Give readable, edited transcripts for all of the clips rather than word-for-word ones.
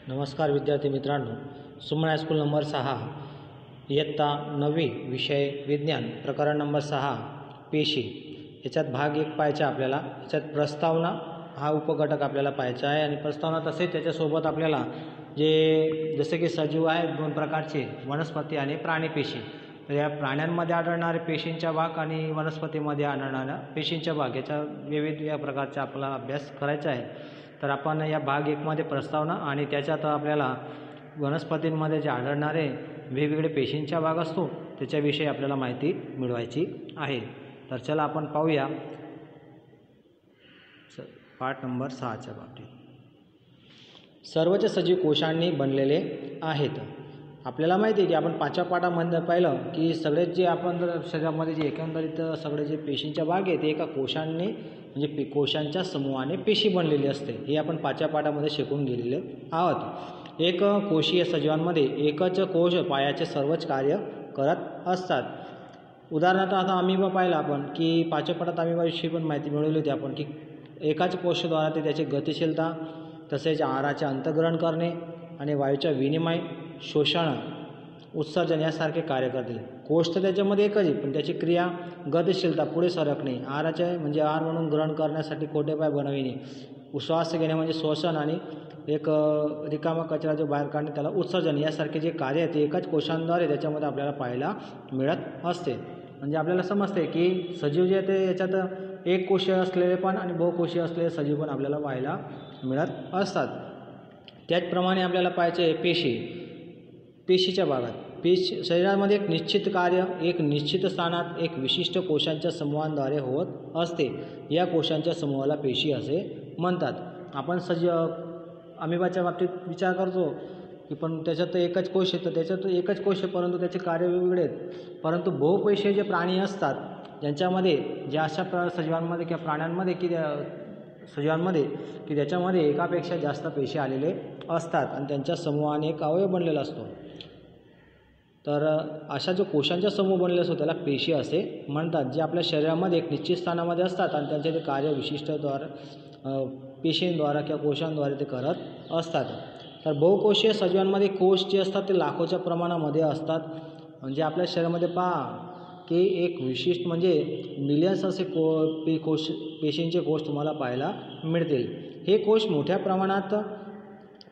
नमस्कार विद्यार्थी मित्रांनो, सुमन हायस्कूल नंबर 6 इयत्ता 9वी विषय विज्ञान प्रकरण नंबर 6 पेशी याच्यात भाग 1 पाहायचा आपल्याला। याच्यात प्रस्तावना हा उपघटक आपल्याला पाहायचा आहे आणि प्रस्तावना तसेच त्याच्यासोबत आपल्याला जसे की सजीव आहेत दोन प्रकारचे, वनस्पती आणि प्राणी पेशी। तर या प्राण्यांमध्ये आढळणारे पेशींचा भाग आणि वनस्पतीमध्ये आढळणाऱ्या पेशींचा भाग याचा विविध या प्रकारचा आपल्याला अभ्यास करायचा आहे। तर आपण या भाग 1 मध्ये प्रस्तावना आणि त्याच्यात आपल्याला वनस्पतींमध्ये जे आढळणारे वेगवेगळे पेशींचा भाग असतो त्याच्याविषयी आपल्याला माहिती मिळवायची आहे। तर चला आपण पाहूया पाठ नंबर 6च्या बाबतीत। सर्वच सजीव कोशांनी बनलेले आहेत। आपल्याला माहिती आहे की आपण 5व्या पाठामध्ये पाहिलं की सगळेच जे आपण शरीरामध्ये जे एकंदरीत सगळे जे पेशींचा भाग आहे ते एका कोशांनी म्हणजे कोशांच्या समूहाने पेशी बनलेली असते, हे आपण 5व्या पाठामध्ये शिकून गेलेले आहोत। एक कोशीय सजीवांमध्ये एकच कोश पायाचे सर्वच कार्य करत असतात। उदाहरणार्थ आता अमिबा पाहिला आपण की 5व्या पाठात अमिबाविषयी पण माहिती मिळवली होती आपण की एकाच कोशाद्वारा ते त्याची गतिशीलता तसेच आहाराचे अंतर्ग्रहण करणे आणि वायूचा विनिमय, शोषण, उत्सर्जन यासारखे कार्य करते। कोश तर त्याच्यामध्ये एकच आहे पण त्याची क्रिया गतिशीलता, पुढे सरकणे, आहाराचे म्हणजे आहार म्हणून ग्रहण करण्यासाठी कोटेपाय बनविणे, श्वास घेणे म्हणजे श्वसन आणि एक रिकामा कचरा जो बाहेर काढणे त्याला उत्सर्जन यासारखे जे कार्य आहे ते एकाच कोशांद्वारे त्याच्यामध्ये आपल्याला पाहायला मिळत असते। म्हणजे आपल्याला समजते की सजीव जे ते याच्यात एक कोशीय असलेले पण आणि बहुकोशीय असलेले सजीव पण आपल्याला पाहायला मिळत असतात। त्याचप्रमाणे आपल्याला पाहायचे पेशीच्या भागात शरीरामध्ये एक निश्चित कार्य एक निश्चित स्थानात एक विशिष्ट कोशांच्या समूहांद्वारे होत असते। या कोशांच्या समूहाला पेशी असे म्हणतात। आपण अमिबाच्या बाबतीत विचार करतो की पण त्याच्यात एकच कोश आहे, तर त्याच्यात एकच कोश आहे परंतु त्याचे कार्य वेगवेगळे आहेत। परंतु बहुपेशीय जे प्राणी असतात ज्यांच्यामध्ये ज्या अशा सजीवांमध्ये किंवा प्राण्यांमध्ये सजीवांमध्ये की त्याच्यामध्ये एकापेक्षा जास्त पेशी आलेले असतात आणि त्यांच्या समूहाने एक अवयव बनलेला असतो। तर अशा जो कोशांचा समूह बनलेला असतो त्याला पेशी असे म्हणतात, जे आपल्या शरीरामध्ये एक निश्चित स्थानामध्ये असतात आणि त्यांचे ते कार्य पेशींद्वारा किंवा कोशांद्वारे ते करत असतात। तर बहुकोशीय सजीवांमध्ये कोश जे असतात ते लाखोच्या प्रमाणामध्ये असतात। म्हणजे आपल्या शरीरामध्ये पहा की एक विशिष्ट म्हणजे मिलियन्स असे पेशींचे कोश तुम्हाला पाहायला मिळतील। हे कोश मोठ्या प्रमाणात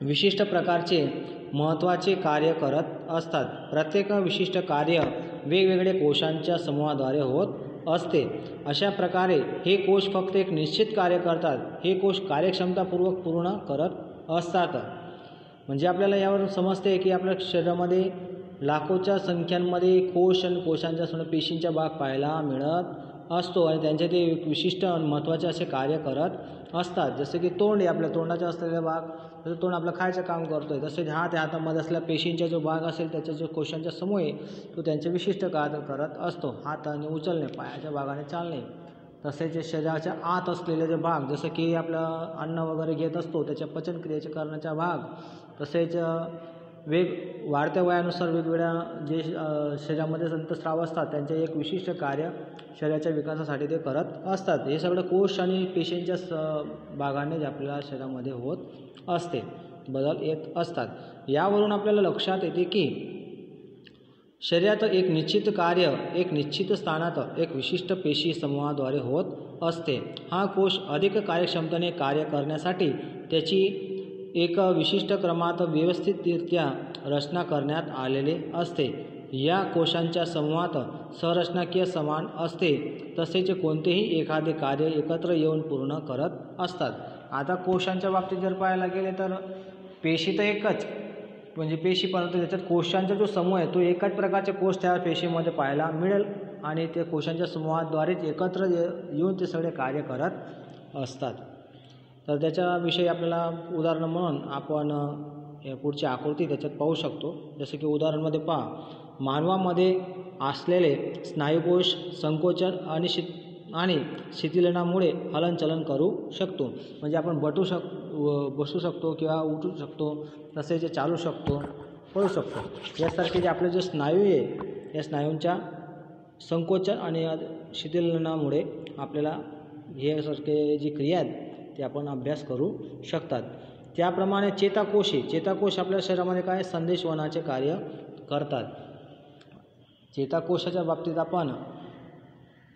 विशिष्ट प्रकारचे महत्त्वाचे कार्य करत असतात। प्रत्येक विशिष्ट कार्य वेगवेगळे कोशांच्या समूहाद्वारे होत असते। अशा प्रकारे हे कोश फक्त एक निश्चित कार्य करतात। हे कोश कार्यक्षमतापूर्वक पूर्ण करत असतात। म्हणजे आपल्याला यावरून समजते की आपल्या शरीरामध्ये लाखोच्या संख्यांमध्ये कोश आणि कोशांच्या पेशींचा भाग पाहायला मिळत असतो आणि त्यांचे ते विशिष्ट महत्त्वाचे असे कार्य करत असतात। जसे की तोंड आहे, आपल्या तोंडाचा असलेला भाग, जसं तोंड आपलं खायचं काम करतोय, तसेच हातामध्ये असलेल्या पेशींचा जो भाग असेल त्याचा जो कोशांचा समूह आहे तो त्यांचे विशिष्ट कार्य करत असतो। हाताने उचलणे, पायाच्या भागाने चालणे, तसेच शरीराच्या आत असलेले जे भाग जसं की आपलं अन्न वगैरे घेत असतो त्याच्या पचनक्रियेचे करण्याचा भाग, तसेच वाढत्या वयानुसार वेगवेगळ्या जे शरीरामध्ये अंतस्राव असतात त्यांचे एक विशिष्ट कार्य शरीराच्या विकासासाठी ते करत असतात। हे सगळं कोश आणि पेशींच्या भागाने जे आपल्या शरीरामध्ये होत असते, बदल येत असतात। यावरून आपल्याला लक्षात येते की शरीरात एक निश्चित कार्य एक निश्चित स्थानात एक विशिष्ट पेशी समूहाद्वारे होत असते। हा कोश अधिक कार्यक्षमतेने कार्य करण्यासाठी त्याची एक विशिष्ट क्रमात व्यवस्थितरित्या रचना करण्यात आलेले असते। या कोशांच्या समूहात संरचनाकीय समान असते, तसेच कोणतेही एखादे कार्य एकत्र येऊन पूर्ण करत असतात। आता कोशांच्या बाबतीत जर पाहायला गेले तर पेशी तर एकच म्हणजे पेशी, परंतु त्याच्यात कोशांचा जो समूह आहे तो एकाच प्रकारचे कोश त्या पेशीमध्ये पाहायला मिळेल आणि ते कोशांच्या समूहाद्वारेच एकत्र येऊन ते सगळे कार्य करत असतात। तर त्याच्याविषयी आपल्याला उदाहरण म्हणून आपण पुढची आकृती त्याच्यात पाहू शकतो। जसं की उदाहरणामध्ये पहा, मानवामध्ये असलेले स्नायुकोश संकोचन आणि शिथिलनामुळे हलनचलन करू शकतो। म्हणजे आपण बसू शकतो किंवा उठू शकतो, तसेच चालू शकतो, पळू शकतो। यासारखे जे आपले जे स्नायू आहे या स्नायूंच्या संकोचन आणि शिथिलनामुळे आपल्याला हे सारखे जी क्रिया आहेत ते आपण अभ्यास करू शकतात। त्याप्रमाणे चेताकोश आपल्या शरीरामध्ये काय संदेशवहनाचे कार्य करतात. चेताकोशाच्या बाबतीत आपण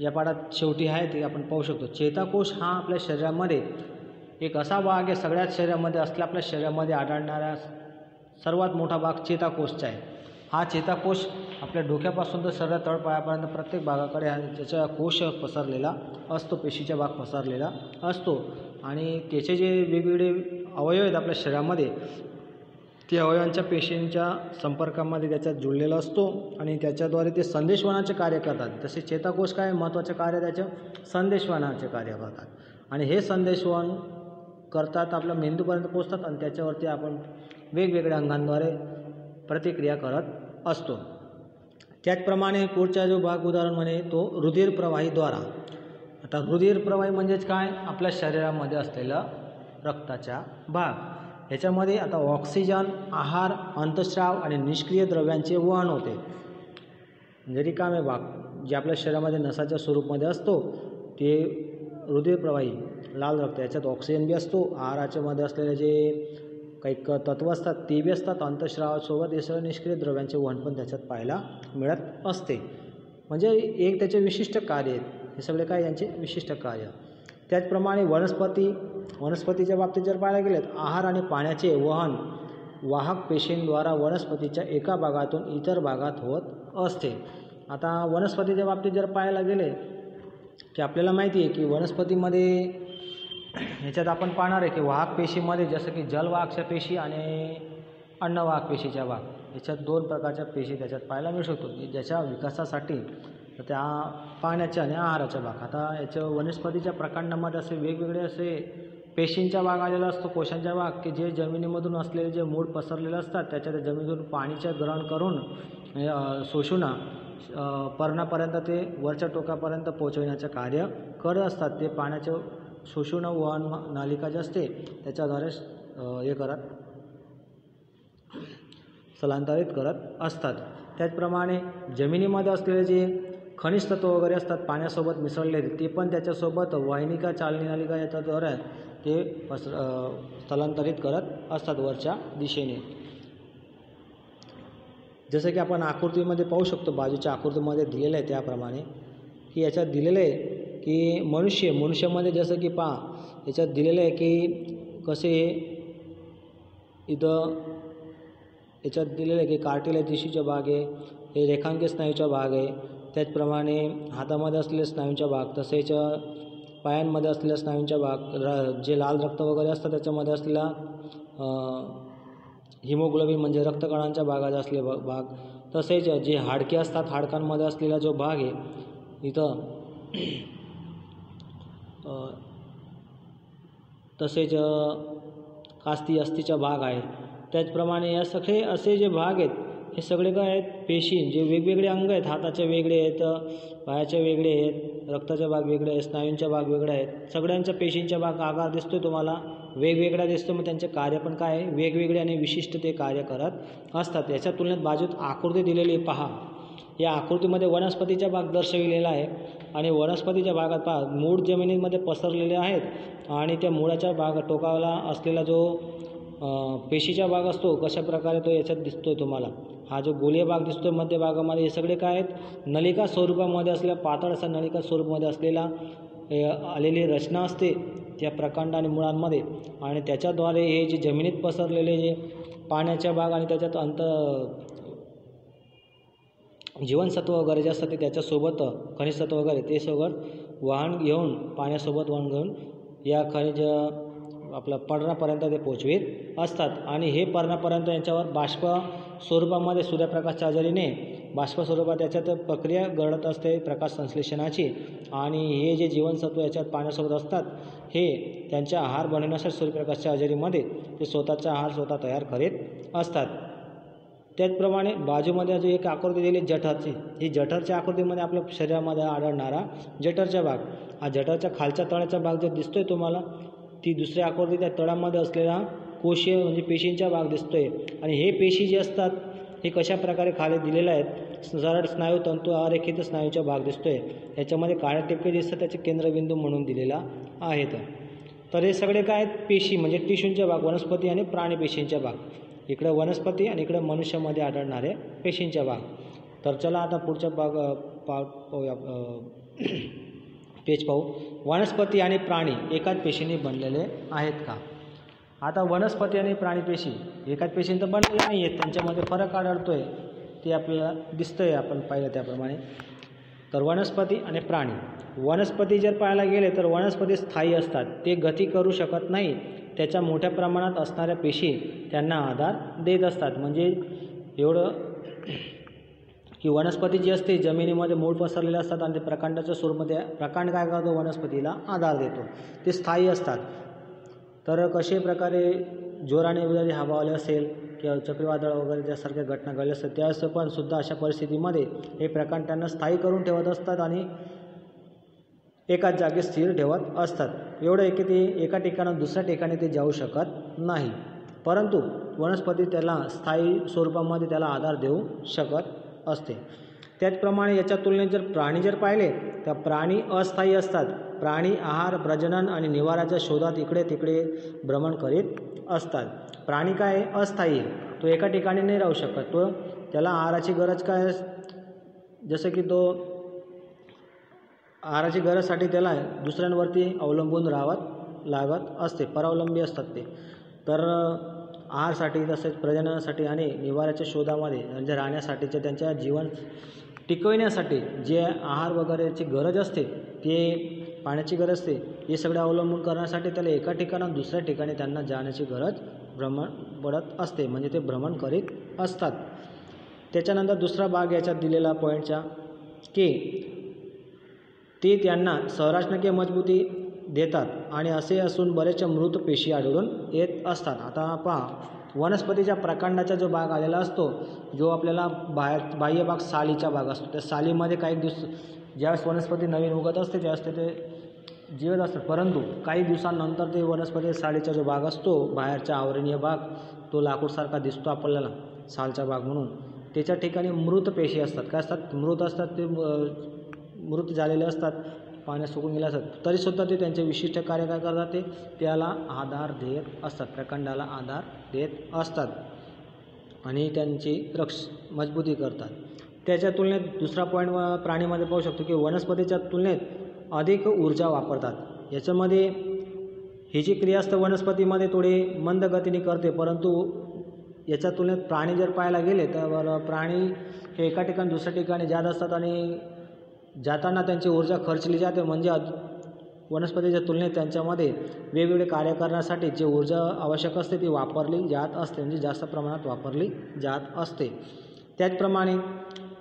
या पाठात शेवटी आहे ते आपण पाहू शकतो. चेताकोश हा आपल्या शरीरामध्ये एक असा भाग आहे, सगळ्याच शरीरामध्ये आपल्या शरीरामध्ये आढळणारा सर्वात मोठा भाग चेताकोशचा आहे. हा चेताकोश आपल्या डोक्यापासून तर सर्व तळपायापर्यंत प्रत्येक भागाकडे त्याचा कोश पसरलेला असतो, पेशीचा भाग पसरलेला असतो. आणि त्याचे जे वेगवेगळे अवयव आहेत आपल्या शरीरामध्ये, ते अवयवांच्या पेशींच्या संपर्कामध्ये त्याच्यात जुळलेला असतो आणि त्याच्याद्वारे ते संदेशवहनाचे कार्य करतात. तसे चेताकोश काय महत्त्वाचे कार्य त्याचं संदेशवहनाचे कार्य करतात आणि हे संदेशवहन करतात आपल्या मेंदूपर्यंत पोहोचतात आणि त्याच्यावरती आपण वेगवेगळ्या अंगांद्वारे प्रतिक्रिया करत असतो. त्याचप्रमाणे पुढचा जो भाग उदाहरण म्हणे तो रुधिरप्रवाहीद्वारा. आता रुधिरप्रवाही म्हणजेच काय, आपल्या शरीरामध्ये असलेला रक्ताचा भाग. ह्याच्यामध्ये आता ऑक्सिजन, आहार, अंतस्राव आणि निष्क्रिय द्रव्यांचे वहन होते. म्हणजे रिकामे भाग जे आपल्या शरीरामध्ये नसाच्या स्वरूपामध्ये असतो ते रुधिरप्रवाही लाल रक्त, याच्यात ऑक्सिजन बी असतो, आहाराच्या मध्ये असलेले जे काही तत्व असतात ते बी असतात, अंतस्रावासोबत हे सगळे निष्क्रिय द्रव्यांचे वहन पण त्याच्यात पाहायला मिळत असते. म्हणजे एक त्याचे विशिष्ट कार्य आहेत, हे सगळे काय यांचे विशिष्ट कार्य. त्याचप्रमाणे वनस्पतीच्या बाबतीत जर पाहायला गेले तर आहार आणि पाण्याचे वहन वाहक पेशींद्वारा वनस्पतीच्या एका भागातून इतर भागात होत असते. आता वनस्पतीच्या बाबतीत जर पाहायला गेले की आपल्याला माहिती आहे की वनस्पतीमध्ये ह्याच्यात आपण पाहणार आहे की वाहक पेशीमध्ये जसं की जलवाहकच्या पेशी आणि अन्नवाहक पेशीच्या भाग, याच्यात 2 प्रकारच्या पेशी त्याच्यात पाहायला मिळू शकतो की ज्याच्या विकासासाठी त्या पाण्याच्या आणि आहाराच्या भाग. आता याच्या वनस्पतीच्या प्रकांडामध्ये असे वेगवेगळे असे पेशींचा भाग आलेला असतो, कोशांचा भाग, की जे जमिनीमधून असलेले जे मूळ पसरलेले असतात त्याच्यात जमिनीतून पाणीचे ग्रहण करून शोषून पर्णापर्यंत ते वरच्या टोकापर्यंत पोहोचविण्याचे कार्य करत असतात. ते पाण्याचे शोषून वहन नालिका जे असते त्याच्याद्वारे हे करत स्थलांतरित करत असतात. त्याचप्रमाणे जमिनीमध्ये असलेले जे खनिज तत्व वगैरे असतात पाण्यासोबत मिसळलेले ते पण त्याच्यासोबत वाहिनिका, चालनी नालिका याच्याद्वारे ते स्थलांतरित करत असतात वरच्या दिशेने. जसं की आपण आकृतीमध्ये पाहू शकतो, बाजूच्या आकृतीमध्ये दिलेलं आहे त्याप्रमाणे की याच्यात दिलेलं आहे की मनुष्यामध्ये जसं की पहा याच्यात दिलेलं आहे की कसे इथं याच्यात दिलेलं आहे की कार्टिलेज टिश्यूचा भाग आहे, हे रेखांकित स्नायूचा भाग आहे. त्याचप्रमाणे हातामध्ये असलेले स्नायूंचा भाग, तसेच पायांमध्ये असलेल्या स्नायूंचा भाग, जे लाल रक्त वगैरे असतं त्याच्यामध्ये असलेला हिमोग्लोबिन म्हणजे रक्तकणांच्या भागाचा असलेला भाग, तसेच जे हाडके असतात हाडकांमध्ये असलेला जो भाग आहे इथं, तसेच अस्थिचा भाग आहे. त्याचप्रमाणे या सगळे असे जे भाग आहेत हे सगळे काय आहेत, पेशी, जे वेगवेगळे अंग आहेत, हाताचे वेगळे आहेत, पायाचे वेगळे आहेत, रक्ताचे भाग वेगळे आहेत, स्नायूंचे भाग वेगळे आहेत, सगळ्यांच्या पेशींचा भाग आकार दिसतोय तुम्हाला वेगवेगळा दिसतो. मग त्यांचे कार्य पण काय आहे, वेगवेगळे आणि विशिष्ट ते कार्य करत असतात. याच्या तुलनेत बाजूत आकृती दिलेली आहे पहा. या आकृतीमध्ये वनस्पतीचा भाग दर्शविलेला आहे आणि वनस्पतीच्या भागात पहा मूळ जमिनीमध्ये पसरलेले आहेत आणि त्या मुळाच्या भाग टोकाला असलेला जो पेशीचा भाग असतो कशा प्रकारे तो याच्यात दिसतोय तुम्हाला. हा जो गोलीय भाग दिसतोय मध्य भागामध्ये, हे सगळे काय आहेत, नलिका स्वरूपामध्ये असलेला, पातळ असा नलिका स्वरूपामध्ये असलेला आलेली रचना असते त्या प्रकांड आणि मुळांमध्ये आणि त्याच्याद्वारे हे जे जमिनीत पसरलेले जे पाण्याचा भाग आणि त्याच्यात जीवनसत्व वगैरे जे असतात ते त्याच्यासोबत खनिजसत्व वगैरे ते सगळं वाहन घेऊन पाण्यासोबत वाहन घेऊन या खनिज आपल्या पर्णापर्यंत ते पोचवीत असतात आणि हे पर्णापर्यंत यांच्यावर बाष्प स्वरूपामध्ये सूर्यप्रकाशच्या हाजेरीने बाष्प स्वरूपात याच्यात प्रक्रिया घडत असते प्रकाश संश्लेषणाची आणि हे जे जीवनसत्व याच्यात पाण्यासोबत असतात हे त्यांचा आहार बनवण्यासाठी सूर्यप्रकाशच्या हाजेरीमध्ये ते स्वतःचा आहार स्वतः तयार करीत असतात. त्याचप्रमाणे बाजूमध्ये जो एक आकृती दिली जठरची, ही जठरच्या आकृतीमध्ये आपल्या शरीरामध्ये आढळणारा जठरचा भाग, हा जठरच्या खालच्या तळाचा भाग जो दिसतोय तुम्हाला, ती दुसऱ्या आकृती त्या तळामध्ये असलेला कोशीय म्हणजे पेशींचा भाग दिसतोय आणि हे पेशी जे असतात हे कशा प्रकारे खाली दिलेले आहेत, सरळ स्नायू तंतू आरेखित स्नायूचा भाग दिसतोय, याच्यामध्ये काळ्या टिपके दिसतात त्याचे केंद्रबिंदू म्हणून दिलेला आहेत. तर हे सगळे काय आहेत, पेशी म्हणजे टिश्यूंचे भाग, वनस्पती आणि प्राणी पेशींचे भाग. इकडे वनस्पती आणि इकडे मनुष्यामध्ये आढळणारे पेशींचे भाग. तर चला आता पुढच्या पाहूया, पेज पाहू. वनस्पती आणि प्राणी एकाच पेशीने बनलेले आहेत का? आता वनस्पती आणि प्राणी पेशी एकाच पेशीने तर बनलेले नाही आहेत, त्यांच्यामध्ये फरक आढळतो आहे, ते आपल्याला दिसतं आहे आपण पाहिलं त्याप्रमाणे. तर वनस्पती आणि प्राणी, वनस्पती जर पाहायला गेले तर वनस्पती स्थायी असतात, ते गती करू शकत नाही. त्याच्या मोठ्या प्रमाणात असणाऱ्या पेशी त्यांना आधार देत असतात. म्हणजे एवढं की वनस्पती जी असते जमिनीमध्ये मूळ पसरलेले असतात आणि ते प्रकांडाच्या स्वरूपामध्ये, प्रकांड काय करतो, वनस्पतीला आधार देतो, ते स्थायी असतात. तर कशा प्रकारे जोराने वगैरे हवा आली असेल किंवा चक्रीवादळ वगैरे त्यासारख्या घटना घडल्या असतात, त्यावेळेस पण सुद्धा अशा परिस्थितीमध्ये हे प्रकांड त्यांना स्थायी करून ठेवत असतात आणि एकाच जागी स्थिर ठेवत असतात. एवढं आहे की ते एका ठिकाणाहून दुसऱ्या ठिकाणी ते जाऊ शकत नाही, परंतु वनस्पती त्याला स्थायी स्वरूपामध्ये त्याला आधार देऊ शकत असते. त्याचप्रमाणे याच्या तुलनेत जर प्राणी जर पाहिले तर प्राणी अस्थायी असतात. प्राणी आहार, प्रजनन आणि निवाराच्या शोधात इकडे तिकडे भ्रमण करीत असतात. प्राणी काय आहे, अस्थायी आहे, तो एका ठिकाणी नाही राहू शकत. तो त्याला आहाराची गरज काय, जसं की तो आहाराची गरजसाठी त्याला दुसऱ्यांवरती अवलंबून राहावं लागत असते, परावलंबी असतात ते. तर आहारासाठी तसेच प्रजननासाठी आणि निवाऱ्याच्या शोधामध्ये म्हणजे राहण्यासाठीच्या त्यांच्या जीवन टिकविण्यासाठी जे आहार वगैरेची गरज असते, ते पाण्याची गरज असते, हे सगळं अवलंबून करण्यासाठी त्याला एका ठिकाणाहून दुसऱ्या ठिकाणी त्यांना जाण्याची गरज पडत असते, म्हणजे ते भ्रमण करीत असतात. त्याच्यानंतर दुसरा भाग याच्यात दिलेला पॉईंटच्या की ते त्यांना संरचनाकीय मजबूती देतात आणि असे असून बरेचशा मृत पेशी आढळून येत असतात. आता पहा, वनस्पतीच्या प्रकांडाचा जो भाग आलेला असतो, जो आपल्याला बाह्य भाग सालीचा भाग असतो, त्या सालीमध्ये काही ज्यावेळेस वनस्पती नवीन उगत असते त्यावेळेस ते जीवत असतात, परंतु काही दिवसांनंतर ते वनस्पती सालीचा जो भाग असतो, बाहेरचा आवरणीय भाग, तो लाकूडसारखा दिसतो आपल्याला सालचा भाग म्हणून, त्याच्या ठिकाणी मृत पेशी असतात. काय असतात, मृत असतात, ते मृत झालेले असतात, पाण्यात सुकून गेले असतात, तरीसुद्धा ते त्यांचे विशिष्ट कार्य काय करतात, ते त्याला आधार देत असतात, प्रकांडाला आधार देत असतात आणि त्यांची मजबूती करतात. त्याच्या तुलनेत दुसरा पॉईंट प्राणीमध्ये पाहू शकतो की वनस्पतीच्या तुलनेत अधिक ऊर्जा वापरतात. याच्यामध्ये ही जी क्रिया असते वनस्पतीमध्ये थोडी मंद गतीने करते, परंतु याच्या तुलनेत प्राणी जर पाहायला गेले तर प्राणी हे एका ठिकाणी दुसऱ्या ठिकाणी जात असतात आणि जाताना त्यांची ऊर्जा खर्चली जाते. म्हणजे वनस्पतीच्या तुलनेत त्यांच्यामध्ये वेगवेगळे कार्य करण्यासाठी जे ऊर्जा आवश्यक असते ती वापरली जात असते, म्हणजे जास्त प्रमाणात वापरली जात असते. त्याचप्रमाणे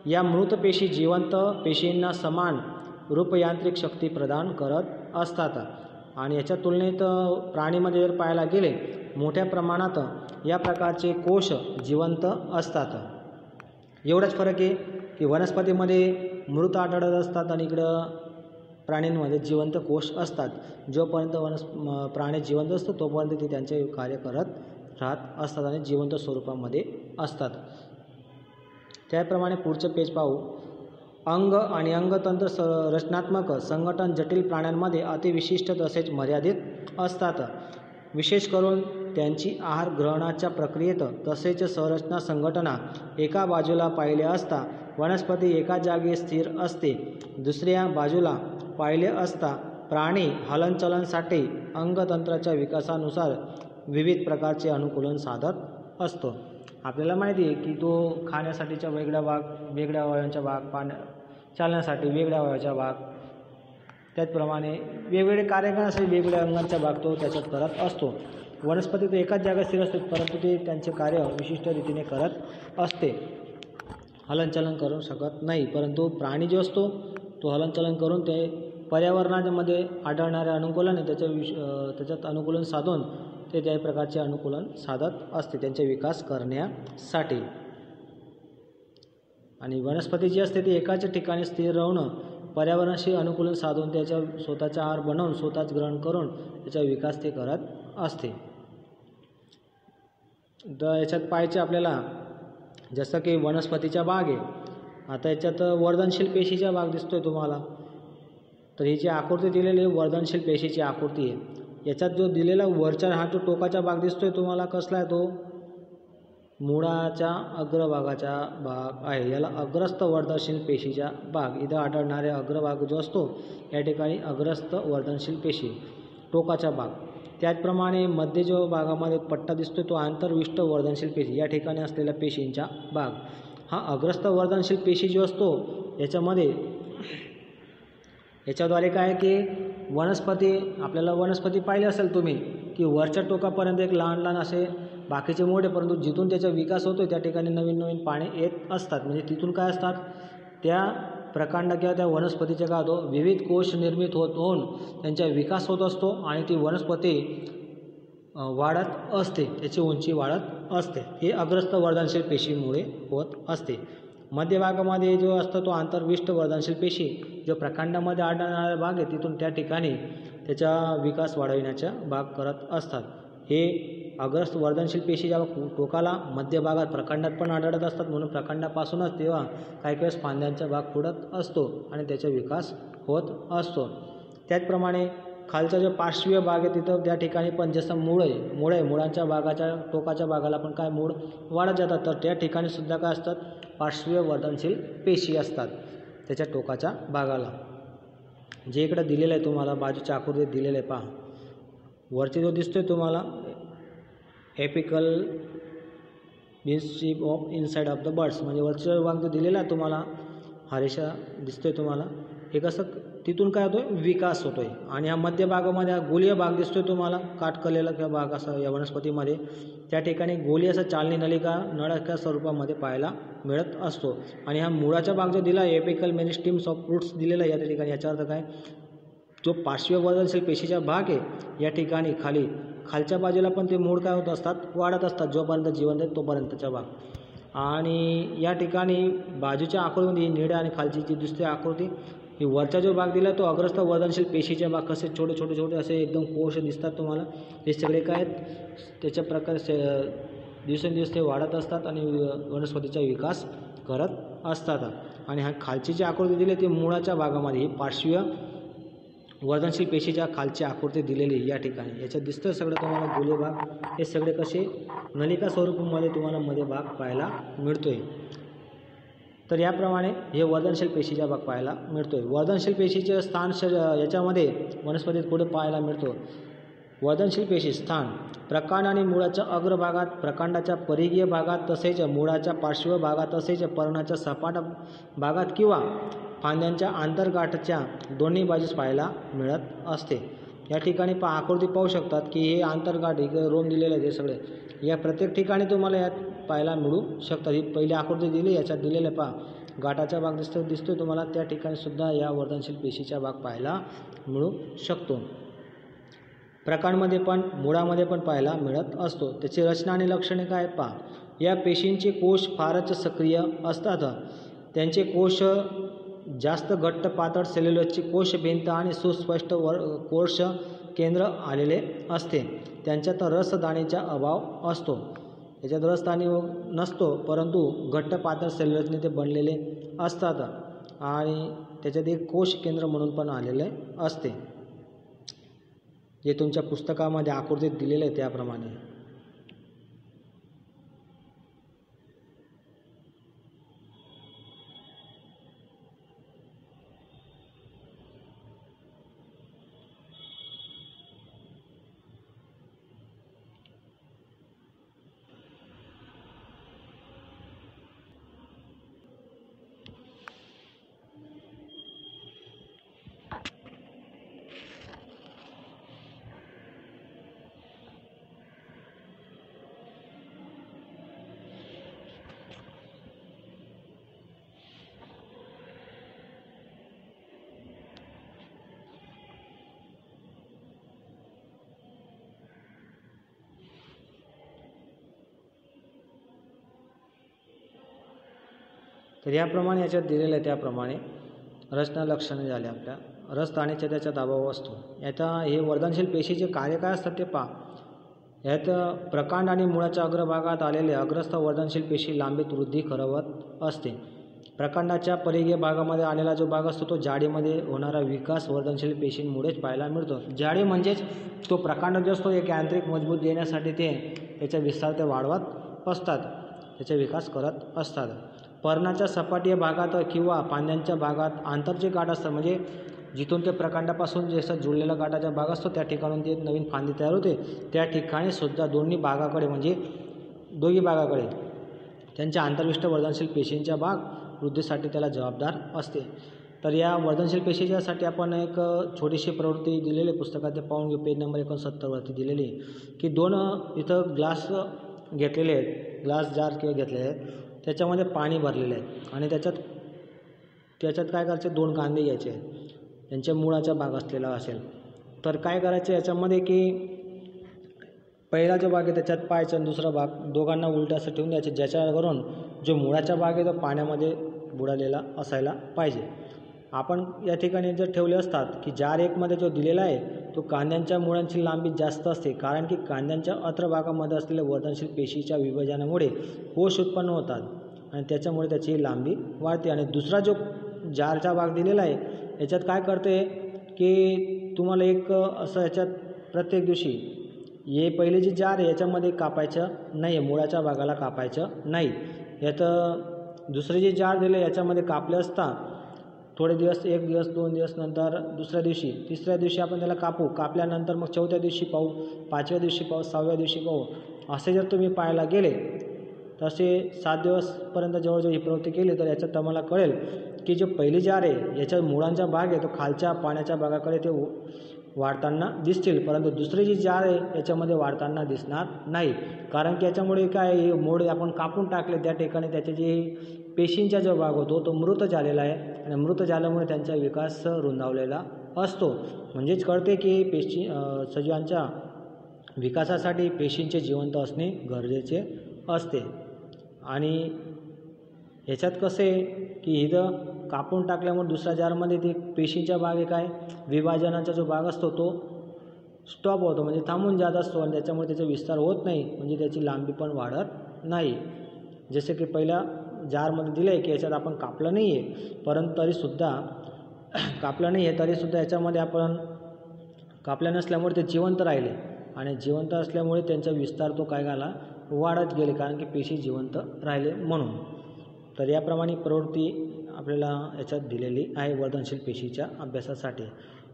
या मृत पेशी जिवंत पेशींना समान रूपयांत्रिक शक्ती प्रदान करत असतात आणि याच्या तुलनेत प्राणीमध्ये जर पाहायला गेले मोठ्या प्रमाणात या प्रकारचे कोश जिवंत असतात. एवढाच फरक आहे की वनस्पतीमध्ये मृत आढळत असतात आणि इकडं प्राणींमध्ये जिवंत कोश असतात. जोपर्यंत प्राणी जिवंत असतो तोपर्यंत ते त्यांचे कार्य करत राहत असतात आणि जिवंत स्वरूपामध्ये असतात. त्याप्रमाणे पुढचं पेज पाहू. अंग आणि अंगतंत्र रचनात्मक संघटन जटिल प्राण्यांमध्ये अतिविशिष्ट तसेच मर्यादित असतात. विशेष करून त्यांची आहार ग्रहणाच्या प्रक्रियेत तसेच संरचना संघटना एका बाजूला पाहिले असता वनस्पती एका जागी स्थिर असते, दुसऱ्या बाजूला पाहिले असता प्राणी हलनचलनसाठी अंगतंत्राच्या विकासानुसार विविध प्रकारचे अनुकूलन साधत असतो. आपल्याला माहिती आहे की तो खाण्यासाठीचा वेगळा भाग, वेगळ्या अवयवांचा भाग, चालण्यासाठी वेगळ्या अवयवाचा भाग, त्याचप्रमाणे वेगवेगळे कार्य करण्यासाठी वेगवेगळ्या अंगांचा भाग तो त्याच्यात करत असतो. वनस्पती तो एकाच जागा स्थिर असते, परंतु ते त्यांचे कार्य विशिष्ट रीतीने करत असते, हलनचलन करू शकत नाही. परंतु प्राणी जो असतो तो हलनचलन करून ते पर्यावरणामध्ये आढळणाऱ्या अनुकूलन त्याच्यात अनुकूलन साधून ते त्या प्रकारचे अनुकूलन साधत असते त्यांचे विकास करण्यासाठी. आणि वनस्पती जी असते ती एकाच ठिकाणी स्थिर राहून पर्यावरणाशी अनुकूलन साधून त्याच्या स्वतःचा आहार बनवून स्वतःच ग्रहण करून त्याचा विकास ते करत असते. तर याच्यात पाहायचे आपल्याला जसं की वनस्पतीचा भाग आहे. आता याच्यात वर्धनशील पेशीचा भाग दिसतोय तुम्हाला. तर ही जी आकृती दिलेली आहे वर्धनशील पेशीची आकृती आहे. याच्यात जो दिलेला वरच्या हा जो टोकाचा भाग दिसतोय तुम्हाला कसला आहे तो मुळाच्या अग्रभागाचा भाग आहे, याला अग्रस्त वर्धनशील पेशीचा भाग. इथं आढळणारे अग्रभाग जो असतो या ठिकाणी अग्रस्त वर्धनशील पेशी टोकाचा भाग. त्याचप्रमाणे मध्य जो भागामध्ये पट्टा दिसतो तो आंतरविष्ट वर्धनशील पेशी या ठिकाणी असलेल्या पेशींचा भाग. हा अग्रस्त वर्धनशील पेशी जो असतो याच्याद्वारे काय की वनस्पती आपल्याला वनस्पती पाहिले असेल तुम्ही की वरच्या टोकापर्यंत एक लहान लहान असे बाकीचे मोठे, परंतु जिथून त्याचा विकास होतो त्या ठिकाणी नवीन नवीन पाने येत असतात. म्हणजे तिथून काय असतात त्या प्रकांड किंवा त्या वनस्पतीच्या काय होतो विविध कोश निर्मित होऊन त्यांचा विकास होत असतो आणि ती वनस्पती वाढत असते, त्याची उंची वाढत असते. हे अग्रस्त वर्धनशील पेशीमुळे होत असते. मध्यभागामध्ये जो असतो तो आंतरविष्ट वर्धनशील पेशी जो प्रकांडामध्ये आढळणारा भाग आहे तिथून त्या ठिकाणी त्याचा विकास वाढविण्याचा भाग करत असतात. हे अग्रस्त वर्धनशील पेशी जेव्हा टोकाला मध्यभागात प्रकांडात पण आढळत असतात, म्हणून प्रकांडापासूनच तेव्हा काही वेळेस फांद्यांचा भाग फुटत असतो आणि त्याचा विकास होत असतो. त्याचप्रमाणे खालचा जो पार्श्वीय भाग आहे तिथं त्या ठिकाणी पण जसं मुळांच्या भागाच्या टोकाच्या भागाला पण काय मूळ वाढत जातात, तर त्या ठिकाणी सुद्धा काय असतात पार्श्वीय वर्धनशील पेशी असतात त्याच्या टोकाच्या भागाला. जे इकडे दिलेलं आहे तुम्हाला बाजूच्या आकृतीत दिलेलं आहे पहा, वरती जो दिसतोय तुम्हाला apical beans of inside of the birds, म्हणजे वरचा भाग जो दिलेला आहे तुम्हाला हा रेषा दिसतोय तुम्हाला, हे कसं तिथून काय होतोय विकास होतोय. आणि हा मध्य भागामध्ये हा गोलीय भाग दिसतोय तुम्हाला काटकलेला किंवा भाग असा या वनस्पतीमध्ये, त्या ठिकाणी गोली असा चालणी नळाच्या स्वरूपामध्ये पाहायला मिळत असतो. आणि हा मुळाचा भाग जो दिला apical many stems of fruits दिलेला या ठिकाणी, याचा अर्थ काय जो पार्श्वीय वर्धनशील पेशीचा भाग आहे या ठिकाणी खालच्या बाजूला पण ते मूळ काय होत असतात वाढत असतात जोपर्यंत जिवंत आहे तोपर्यंतचा भाग. आणि या ठिकाणी बाजूच्या आकृतीमध्ये निळ्या आणि खालची जी दिसते आकृती ही वरचा जो भाग दिला तो अग्रस्त वर्धनशील पेशीचे भाग कसे छोटे छोटे छोटे असे एकदम कोश दिसतात तुम्हाला, हे सगळे काय त्याच्या प्रकारे दिवसेंदिवस ते वाढत असतात आणि वनस्पतीचा विकास करत असतात. आणि हा खालची जी आकृती दिली ती मुळाच्या भागामध्ये ही पार्श्वीय वर्धनशील पेशीच्या खालची आकृती दिलेली या ठिकाणी. याच्यात दिसतं सगळं तुम्हाला गोले भाग, हे सगळे कसे नलिका स्वरूपामध्ये तुम्हाला मध्ये भाग पाहायला मिळतोय. तर याप्रमाणे हे वर्धनशील पेशीचा भाग पाहायला मिळतोय. वर्धनशील पेशीचे स्थान याच्यामध्ये वनस्पतीत पुढे पाहायला मिळतो. वर्धनशील पेशी स्थान प्रकांड आणि मुळाच्या अग्रभागात, प्रकांडाच्या परिघीय भागात, तसेच मुळाच्या पार्श्व भागात, तसेच पर्णाच्या सपाट भागात किंवा फांद्यांच्या आंतरगाठच्या दोन्ही बाजूस पाहायला मिळत असते. या ठिकाणी आकृती पाहू शकतात की हे आंतरगाठ इकडे रोम दिलेले आहेत, हे सगळे या प्रत्येक ठिकाणी तुम्हाला यात पाहायला मिळू शकतात. ही पहिली आकृती दिली याच्यात दिलेलं पहा गाठाचा भाग दिसतोय तुम्हाला, त्या ठिकाणी सुद्धा या वर्धनशील पेशीचा भाग पाहायला मिळू शकतो. प्रकांडमध्ये पण मुळामध्ये पण पाहायला मिळत असतो. त्याची रचना आणि लक्षणे काय पहा, या पेशींचे कोश फारच सक्रिय असतात. त्यांचे कोश जास्त घट्ट पातळ सेल्युलोजची कोश भिंत आणि सुस्पष्ट कोश केंद्र आलेले असते. त्यांच्यात रसदाणीचा अभाव असतो. याच्यात रसदाणी नसतो, परंतु घट्ट पातळ सेल्युलोजने ते बनलेले असतात आणि त्याच्यात एक कोश केंद्र म्हणून पण आलेले असते, जे तुमच्या पुस्तकामध्ये आकृतीत दिलेले आहे त्याप्रमाणे. तर याप्रमाणे याच्यात दिलेलं आहे त्याप्रमाणे रचना लक्षणे झाले. आपल्या रसदाणीचा त्याच्यात अभाव असतो. याचा हे वर्धनशील पेशीचे कार्य काय असतात ते पहा. यात प्रकांड आणि मुळाच्या अग्रभागात आलेले अग्रस्थ वर्धनशील पेशी लांबीत वृद्धी करवत असते. प्रकांडाच्या परिघीय भागामध्ये आलेला जो भाग असतो तो जाडीमध्ये होणारा विकास वर्धनशील पेशींमुळेच पाहायला मिळतो. जाडी म्हणजेच तो प्रकांड जो असतो एक यांत्रिक मजबूत देण्यासाठी ते त्याचा विस्तार ते वाढवत असतात, त्याचा विकास करत असतात. पर्णाच्या सपाटीय भागात किंवा फांद्यांच्या भागात आंतरचे गाठ असतात, म्हणजे जिथून ते प्रकांडापासून जे असं जुळलेला गाठाचा भाग असतो त्या ठिकाणून ते नवीन फांदी तयार होते, त्या ठिकाणी सुद्धा दोन्ही भागाकडे म्हणजे दोघी भागाकडे त्यांच्या आंतरविष्ट वर्धनशील पेशींच्या भाग वृद्धीसाठी त्याला जबाबदार असते. तर या वर्धनशील पेशीच्यासाठी आपण एक छोटीशी प्रवृत्ती दिलेली पुस्तकात ते पाहून घेऊ. पेज नंबर 69वरती दिलेली की 2 इथं ग्लास घेतलेले आहेत, ग्लास जार किंवा घेतलेले आहेत, त्याच्यामध्ये पाणी भरलेलं आहे आणि त्याच्यात काय करायचे 2 कांदे घ्यायचे, त्यांच्या मुळाचा भाग असलेला असेल. तर काय करायचं याच्यामध्ये की पहिला जो भाग आहे त्याच्यात पाहायचा आणि दुसरा भाग दोघांना उलटा असं ठेवून द्यायचे, ज्याच्यावरून जो मुळाचा भाग आहे तो पाण्यामध्ये बुडालेला असायला पाहिजे. आपण या ठिकाणी जर ठेवले असतात की जार 1मध्ये जो दिलेला आहे तो कांद्यांच्या मुळांची लांबी जास्त असते, कारण की कांद्यांच्या अत्र भागामध्ये असलेल्या वर्धनशील पेशीच्या विभाजनामुळे कोश उत्पन्न होतात आणि त्याच्यामुळे त्याची लांबी वाढते. आणि दुसरा जो जारचा भाग दिलेला आहे याच्यात काय करते की तुम्हाला एक असं याच्यात प्रत्येक दिवशी हे पहिले जी जार आहे याच्यामध्ये कापायचं नाही, मुळाच्या भागाला कापायचं नाही. याचं दुसरे जे जार दिले याच्यामध्ये कापले असता थोडे दिवस, 1 दिवस 2 दिवस नंतर दुसऱ्या दिवशी तिसऱ्या दिवशी आपण त्याला कापल्यानंतर मग 4थ्या दिवशी पाहू, 5व्या दिवशी पाहू, 6व्या दिवशी पाहू, असे जर तुम्ही पाहायला गेले तसे 7 दिवसपर्यंत जवळजवळ ही प्रवृत्ती केली तर याच्यात तुम्हाला कळेल की जो पहिली जार आहे याच्या मुळांचा भाग आहे तो खालच्या पाण्याच्या भागाकडे ते वाढताना दिसतील, परंतु दुसरी जी जार आहे याच्यामध्ये वाढताना दिसणार नाही, कारण की याच्यामुळे काय हे मोड आपण कापून टाकले त्या ठिकाणी त्याचे जे पेशींचा जो भाग होतो तो मृत झालेला आहे आणि मृत झाल्यामुळे त्यांचा विकास रुंदावलेला असतो. म्हणजेच कळते की सजीवांच्या विकासासाठी पेशींचे जिवंत असणे गरजेचे असते. आणि ह्याच्यात कसं आहे की इथं कापून टाकल्यामुळे दुसऱ्या जारमध्ये ते पेशींचा भाग आहे काय विभाजनाचा जो भाग असतो तो स्टॉप होतो, म्हणजे थांबून जात असतो आणि त्याच्यामुळे त्याचा विस्तार होत नाही, म्हणजे त्याची लांबी पण वाढत नाही. जसे की पहिल्या जारमध्ये दिलं आहे की याच्यात आपण कापलं नाही आहे, परंतु तरीसुद्धा कापलं नाही आहे तरीसुद्धा याच्यामध्ये आपण कापलं नसल्यामुळे ते जिवंत राहिले आणि जिवंत असल्यामुळे त्यांचा विस्तार तो काय झाला वाढत गेले, कारण की पेशी जिवंत राहिले म्हणून. तर याप्रमाणे प्रवृत्ती आपल्याला याच्यात दिलेली आहे वर्धनशील पेशीच्या अभ्यासासाठी.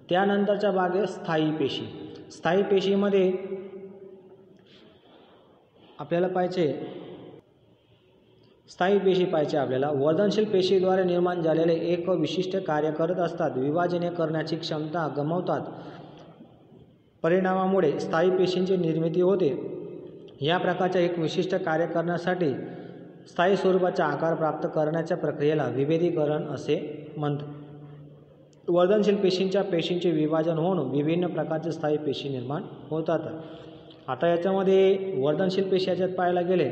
त्यानंतरचा भाग आहे स्थायी पेशी. स्थायी पेशीमध्ये आपल्याला स्थायी पेशी पाहिजे आपल्याला. वर्धनशील पेशीद्वारे निर्माण झालेले एक विशिष्ट कार्य करत असतात, विभाजने करण्याची क्षमता गमावतात. परिणामामुळे स्थायी पेशींची निर्मिती होते. या प्रकारच्या एक विशिष्ट कार्य करण्यासाठी स्थायी स्वरूपाचा आकार प्राप्त करण्याच्या प्रक्रियेला विभेदीकरण असे म्हणतात. वर्धनशील पेशींचे विभाजन होऊन विभिन्न प्रकारचे स्थायी पेशी निर्माण होतात. आता याच्यामध्ये वर्धनशील पेशी याच्यात पाहायला गेले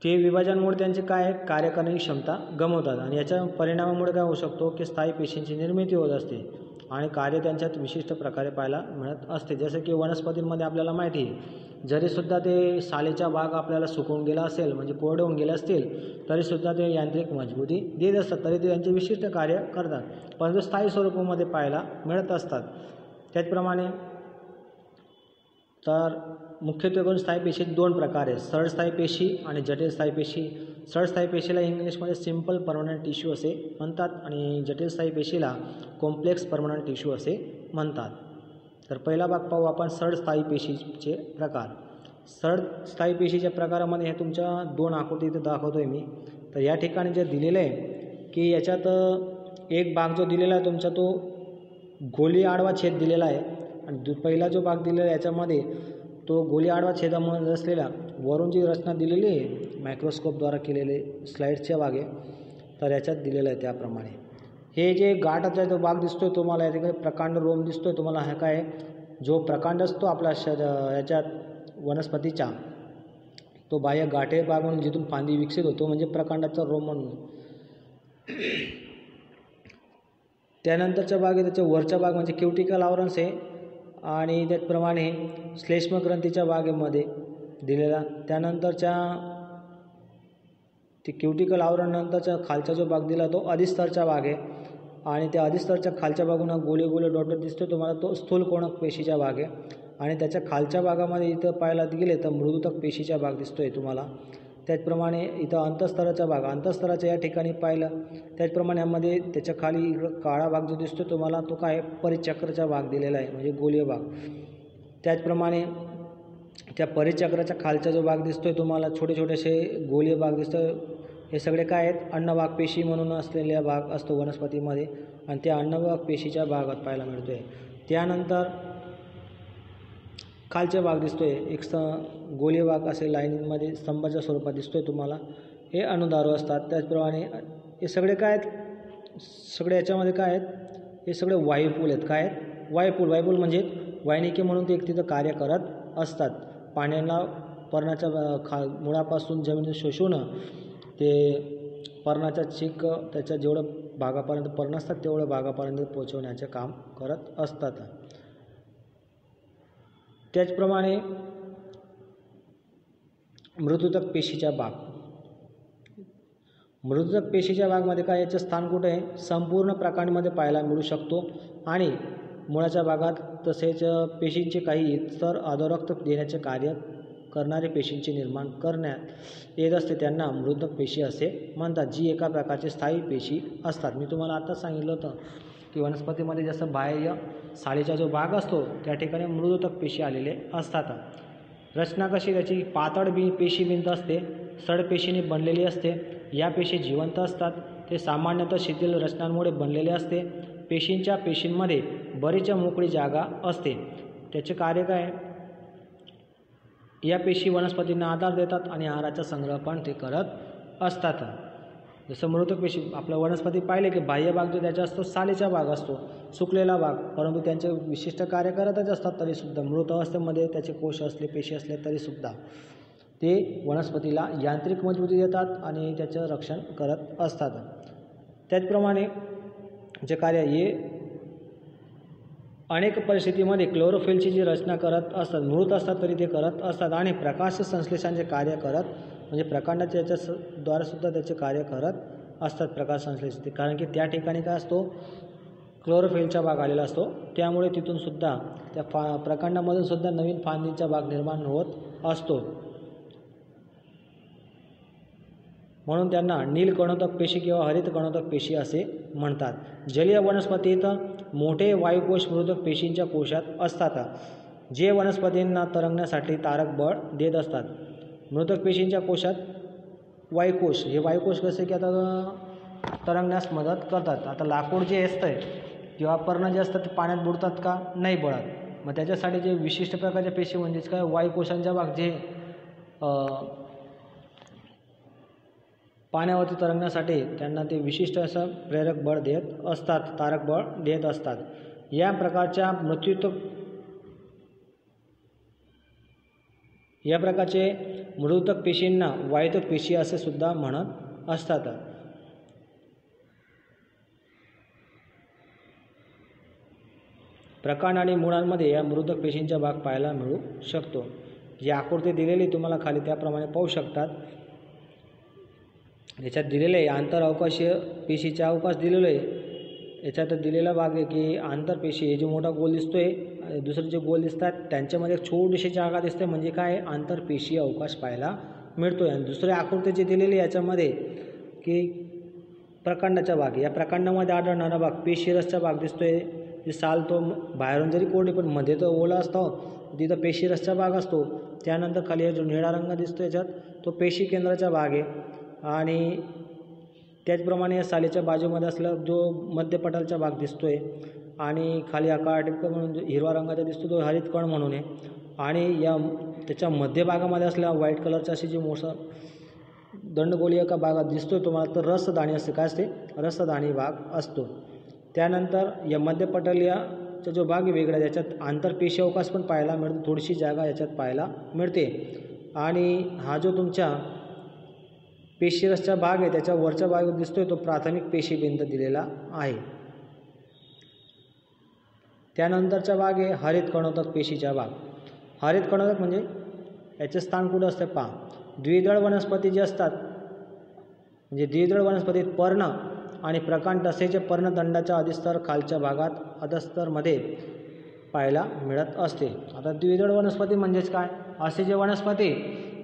ते विभाजनामुळे त्यांचे काय कार्य करण्याची क्षमता गमावतात आणि याच्या परिणामामुळे काय होऊ शकतो की स्थायी पेशींची निर्मिती होत असते आणि कार्य त्यांच्यात विशिष्ट प्रकारे पाहायला मिळत असते. जसं की वनस्पतींमध्ये आपल्याला माहिती आहे जरीसुद्धा ते सालीचा भाग आपल्याला सुकवून गेला असेल, म्हणजे कोरडे होऊन गेले असतील, तरीसुद्धा ते यांत्रिक मजबूती देत असतात, तरी ते त्यांचे विशिष्ट कार्य करतात, परंतु स्थायी स्वरूपामध्ये पाहायला मिळत असतात. त्याचप्रमाणे तर मुख्यत्वे करून स्थायी पेशी 2 प्रकार आहेत, सरळ स्थायी पेशी आणि जटिल स्थायी पेशी. सरळ स्थायी पेशीला इंग्लिशमध्ये सिम्पल परमनंट टिश्यू असे म्हणतात आणि जटिल स्थायी पेशीला कॉम्प्लेक्स परमनंट टिश्यू असे म्हणतात. तर पहिला भाग पाहू आपण सरळ स्थायी पेशीचे प्रकार. सरळ स्थायी पेशीच्या प्रकारामध्ये हे तुमच्या 2 आकृती इथे दाखवतो आहे मी. तर या ठिकाणी जे दिलेलं आहे की याच्यात एक भाग जो दिलेला आहे तुमचा तो गोली आडवा छेद दिलेला आहे आणि पहिला जो भाग दिलेला आहे याच्यामध्ये तो गोली आडवा छेदामध्ये असलेला वरून जी रचना दिलेली आहे मायक्रोस्कोपद्वारा केलेले स्लाईड्सच्या भागे, तर याच्यात दिलेलं आहे त्याप्रमाणे. हे जे गाठाचा जो भाग दिसतो आहे तुम्हाला या ठिकाणी प्रकांड रोम दिसतो आहे तुम्हाला, हा काय जो प्रकांड असतो आपला याच्यात वनस्पतीचा तो बाह्य गाठे भाग म्हणून जिथून फांदी विकसित होतो म्हणजे प्रकांडाचा रोम म्हणून. त्यानंतरचा भाग आहे त्याच्या वरचा भाग म्हणजे क्युटिकल आवरणस आहे आणि त्याचप्रमाणे श्लेष्म ग्रंथीच्या भागेमध्ये दिलेला. त्यानंतरच्या ती क्युटिकल आवरणानंतरचा खालचा जो भाग दिला तो अधिस्तरचा भाग आहे आणि त्या अधिस्तरच्या खालच्या बाजून गोले गोले डॉट दिसतो तुम्हाला तो स्थूलकोणक पेशीचा भाग आहे आणि त्याच्या खालच्या भागामध्ये इथं पाहायला गेले तर मृदुतक पेशीचा भाग दिसतोय तुम्हाला। त्याचप्रमाणे इथं अंतःस्तराचा भाग, अंतःस्तराच्या या ठिकाणी पाहिलं त्याचप्रमाणे यामध्ये त्याच्या खाली इकडं काळा भाग जो दिसतो तुम्हाला तो काय परिचक्राचा भाग दिलेला आहे म्हणजे गोलीय भाग। त्याचप्रमाणे त्या परिचक्राच्या खालचा जो भाग दिसतोय तुम्हाला छोटे छोटेसे गोलीय भाग दिसतोय, हे सगळे काय आहेत अन्नवाहक पेशी म्हणून असलेला भाग असतो वनस्पतीमध्ये आणि त्या अन्नवाहक पेशीच्या भागात पाहायला मिळतोय। त्यानंतर खालचा भाग दिसतोय एक गोलीय भाग असे लाईनमध्ये स्तंभाच्या स्वरूपात दिसतोय तुम्हाला, हे अनुदारू असतात। त्याचप्रमाणे हे सगळे काय आहेत, सगळे याच्यामध्ये काय आहेत, हे सगळे वायुपूल आहेत। काय आहेत वायुपूल म्हणजे वाहिनिके म्हणून ते एक तिथं कार्य करत असतात। पाण्याला पर्णाच्या मुळापासून जमिनीत शोषून ते पर्णाचा चीक त्याच्या जेवढं भागापर्यंत पर्ण असतात तेवढं भागापर्यंत पोहोचवण्याचे काम करत असतात। त्याचप्रमाणे मृदुतक पेशीचा भाग, मृदुतक पेशीच्या भागामध्ये काय याचं स्थान कुठे आहे, संपूर्ण प्रकांडमध्ये पाहायला मिळू शकतो आणि मुळाच्या भागात तसेच पेशींचे काही इतर अधोरक्त देण्याचे कार्य करणारे पेशींचे निर्माण करण्यात येत असते, त्यांना मृदुतक पेशी असे म्हणतात, जी एका प्रकारचे स्थायी पेशी असतात। मी तुम्हाला आता सांगितलं होतं की वनस्पतीमध्ये जसं बाह्य सालीचा जो भाग असतो त्या ठिकाणी मृदुतक पेशी आलेले असतात। रचना कशी त्याची, पातळ पेशीभिंत असते, सडपेशीने बनलेली असते। या पेशी जिवंत असतात, ते सामान्यतः शिथिल रचनांमुळे बनलेले असते। पेशींमध्ये बरीच मोकळी जागा असते। त्याचे कार्य काय, या पेशी वनस्पतींना आधार देतात आणि आहाराचा संग्रह पण ते करत असतात। जसं मृदुतक पेशी आपल्या वनस्पती पाहिले की बाह्य भाग जो त्याचा असतो सालीचा भाग असतो, सुकलेला भाग, परंतु त्यांचे विशिष्ट कार्य करतच असतात। तरीसुद्धा मृत अवस्थेमध्ये त्याचे कोश असले पेशी असले तरीसुद्धा ते वनस्पतीला यांत्रिक मजबूती देतात आणि त्याचं रक्षण करत असतात। त्याचप्रमाणे जे कार्य हे अनेक परिस्थितीमध्ये क्लोरोफिलची जी रचना करत असतात, मृत असतात तरी ते करत असतात आणि प्रकाश संश्लेषणाचे कार्य करत म्हणजे प्रकांडाच्या याच्याद्वारे सुद्धा त्याचे कार्य करत असतात प्रकाश संश्लेषण, कारण की त्या ठिकाणी काय असतो क्लोरोफिलचा भाग आलेला असतो, त्यामुळे तिथून सुद्धा त्या प्रकांडामधून सुद्धा नवीन फांदीचा भाग निर्माण होत असतो। म्हणून त्यांना नील कणोदक पेशी किंवा हरित कणोदक पेशी असे म्हणतात। जलीय वनस्पतीत मोठे वायुकोश मृदुतक पेशींच्या कोशात असतात, जे वनस्पतींना तरंगण्यासाठी तारक बळ देत असतात। मृदुतक पेशींच्या कोशात वायुकोश, हे वायुकोश कसे की आता तरंगण्यास मदत करतात। आता लाकूड जे असतं किंवा पर्ण जे असतात ते पाण्यात बुडतात का, नाही बुडत, मग त्याच्यासाठी जे विशिष्ट प्रकारच्या पेशी म्हणजेच काय वायुकोशांचा भाग जे पाण्यावरती तरंगण्यासाठी त्यांना ते विशिष्ट असं प्रेरक बळ देत असतात, तारक बळ देत असतात। या प्रकारच्या मृदुतक पेशींना वायुतक पेशी असे सुद्धा म्हणत असतात। प्रकांड आणि मुळांमध्ये या मृदुतक पेशींचा भाग पाहायला मिळू शकतो। जी आकृती दिलेली तुम्हाला खाली त्याप्रमाणे पाहू शकतात। याच्यात दिलेलं आहे आंतर अवकाशीय पेशीचा अवकाश दिलेला आहे। याच्यात दिलेला भाग आहे की आंतरपेशी, हे जो मोठा गोल दिसतोय, दुसरे जे गोल दिसतात त्यांच्यामध्ये एक छोटीशी जागा दिसते म्हणजे काय आंतरपेशी अवकाश पाहायला मिळतोय। आणि दुसरी आकृती जी दिलेली याच्यामध्ये की प्रकांडाचा भाग, या प्रकांडामध्ये आढळणारा भाग पेशीरसचा भाग दिसतोय, जे साल तो बाहेरून जरी कोरडी पण मध्ये तो ओला असतो, तिथं पेशीरसचा भाग असतो। त्यानंतर खाली जो निळा रंग दिसतो याच्यात तो पेशी केंद्राचा भाग आहे आणि त्याचप्रमाणे या सालीच्या बाजूमध्ये असलेला जो मध्यपटलचा भाग दिसतोय आणि खाली आकार टिपक म्हणून जो हिरवा रंगाचा दिसतो तो हरित कण म्हणून आहे आणि या त्याच्या मध्यभागामध्ये असलेला व्हाईट कलरचा अशी जी मोठा दंडगोलीय का भागात दिसतोय तुम्हाला तर रसदाणी असते, काय असते रसदाणी भाग असतो। त्यानंतर या मध्यपटलीयाचा जो भाग आहे वेगळा, याच्यात आंतरपेशी अवकाश पण पाहायला मिळतो, थोडीशी जागा याच्यात पाहायला मिळते आणि हा जो तुमच्या पेशीरसचा भाग आहे त्याच्या वरच्या भागात दिसतोय तो प्राथमिक पेशीबिंद दिलेला आहे। त्यानंतरचा भाग आहे हरित कणोदक पेशीचा भाग। हरित कणोदक म्हणजे याचे स्थान कुठं असतं पहा, द्विदळ वनस्पती जे असतात म्हणजे द्विदळ वनस्पतीत पर्ण आणि प्रकांड तसेच पर्णदंडाच्या अधिस्तर खालच्या भागात अधस्तरमध्ये पाहायला मिळत असते. आता द्विदळ वनस्पती म्हणजेच काय? असे जे वनस्पती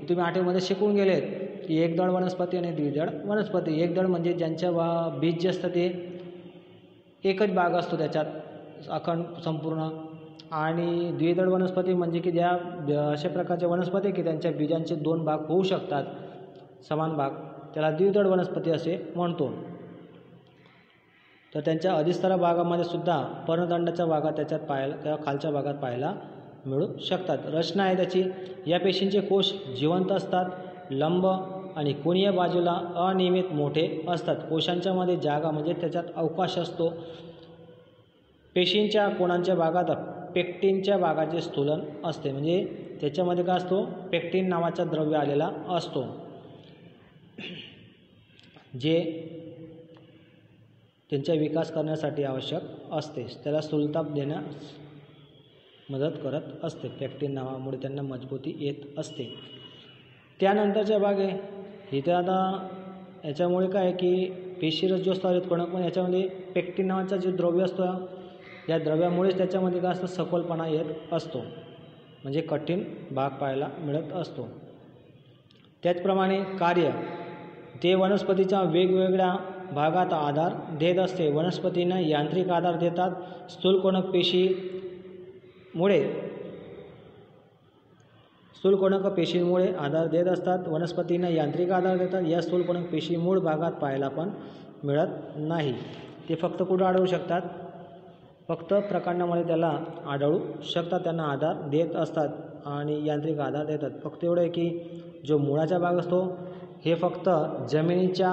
तुम्ही आठवीमध्ये शिकून गेलेत की एकदळ वनस्पती आणि द्विदळ वनस्पती. एकदळ म्हणजे ज्यांच्या बीज जे असतं ते एकच भाग असतो त्याच्यात अखंड संपूर्ण, आणि द्विदळ वनस्पती म्हणजे की ज्या अशा प्रकारच्या वनस्पती की त्यांच्या बीजांचे 2 भाग होऊ शकतात, समान भाग, त्याला द्विदळ वनस्पती असे म्हणतो. तर त्यांच्या अधिस्तर भागामध्ये सुद्धा पर्णदंडाच्या भागात त्याच्यात पाहायला किंवा खालच्या भागात पाहायला मिळू शकतात. रचना आहे त्याची, या पेशींचे कोश जिवंत असतात, लंब आणि कोनीय बाजूला अनियमित मोठे असतात. कोशांच्या मध्ये जागा म्हणजे त्याच्यात अवकाश असतो. पेशींच्या कोणांच्या भागात पेक्टिनच्या भागाचे स्थूलन असते, म्हणजे त्याच्यामध्ये काय असतो? पेक्टिन नावाचा द्रव्य आलेला असतो, जे त्यांचा विकास करण्यासाठी आवश्यक असते. त्याला स्थूलता देण्यास मदत करत असते. पेक्टिन नावामुळे त्यांना मजबूती येत असते. त्यानंतरच्या भाग आहे इथे. आता याच्यामुळे काय आहे की पेशीरस जो असतो हरितकणक, पण याच्यामध्ये पेक्टिन नावाचा जो द्रव्य असतो, या द्रव्यामुळेच त्याच्यामध्ये काय असतं? सखोलपणा येत असतो, म्हणजे कठीण भाग पाहायला मिळत असतो. त्याचप्रमाणे कार्य ते वनस्पतीच्या वेगवेगळ्या भागात आधार देत असते. वनस्पतींना यांत्रिक आधार देतात. स्थूलकोणक पेशींमुळे आधार देत असतात. वनस्पतींना यांत्रिक आधार देतात. या स्थूलकोणक पेशी मूळ भागात पाहायला पण मिळत नाही. ते फक्त कुठं आढळू शकतात? फक्त प्रकांडामध्ये त्याला आढळू शकतात. त्यांना आधार देत असतात आणि यांत्रिक आधार देतात. फक्त एवढं आहे की जो मुळाचा भाग असतो हे फक्त जमिनीच्या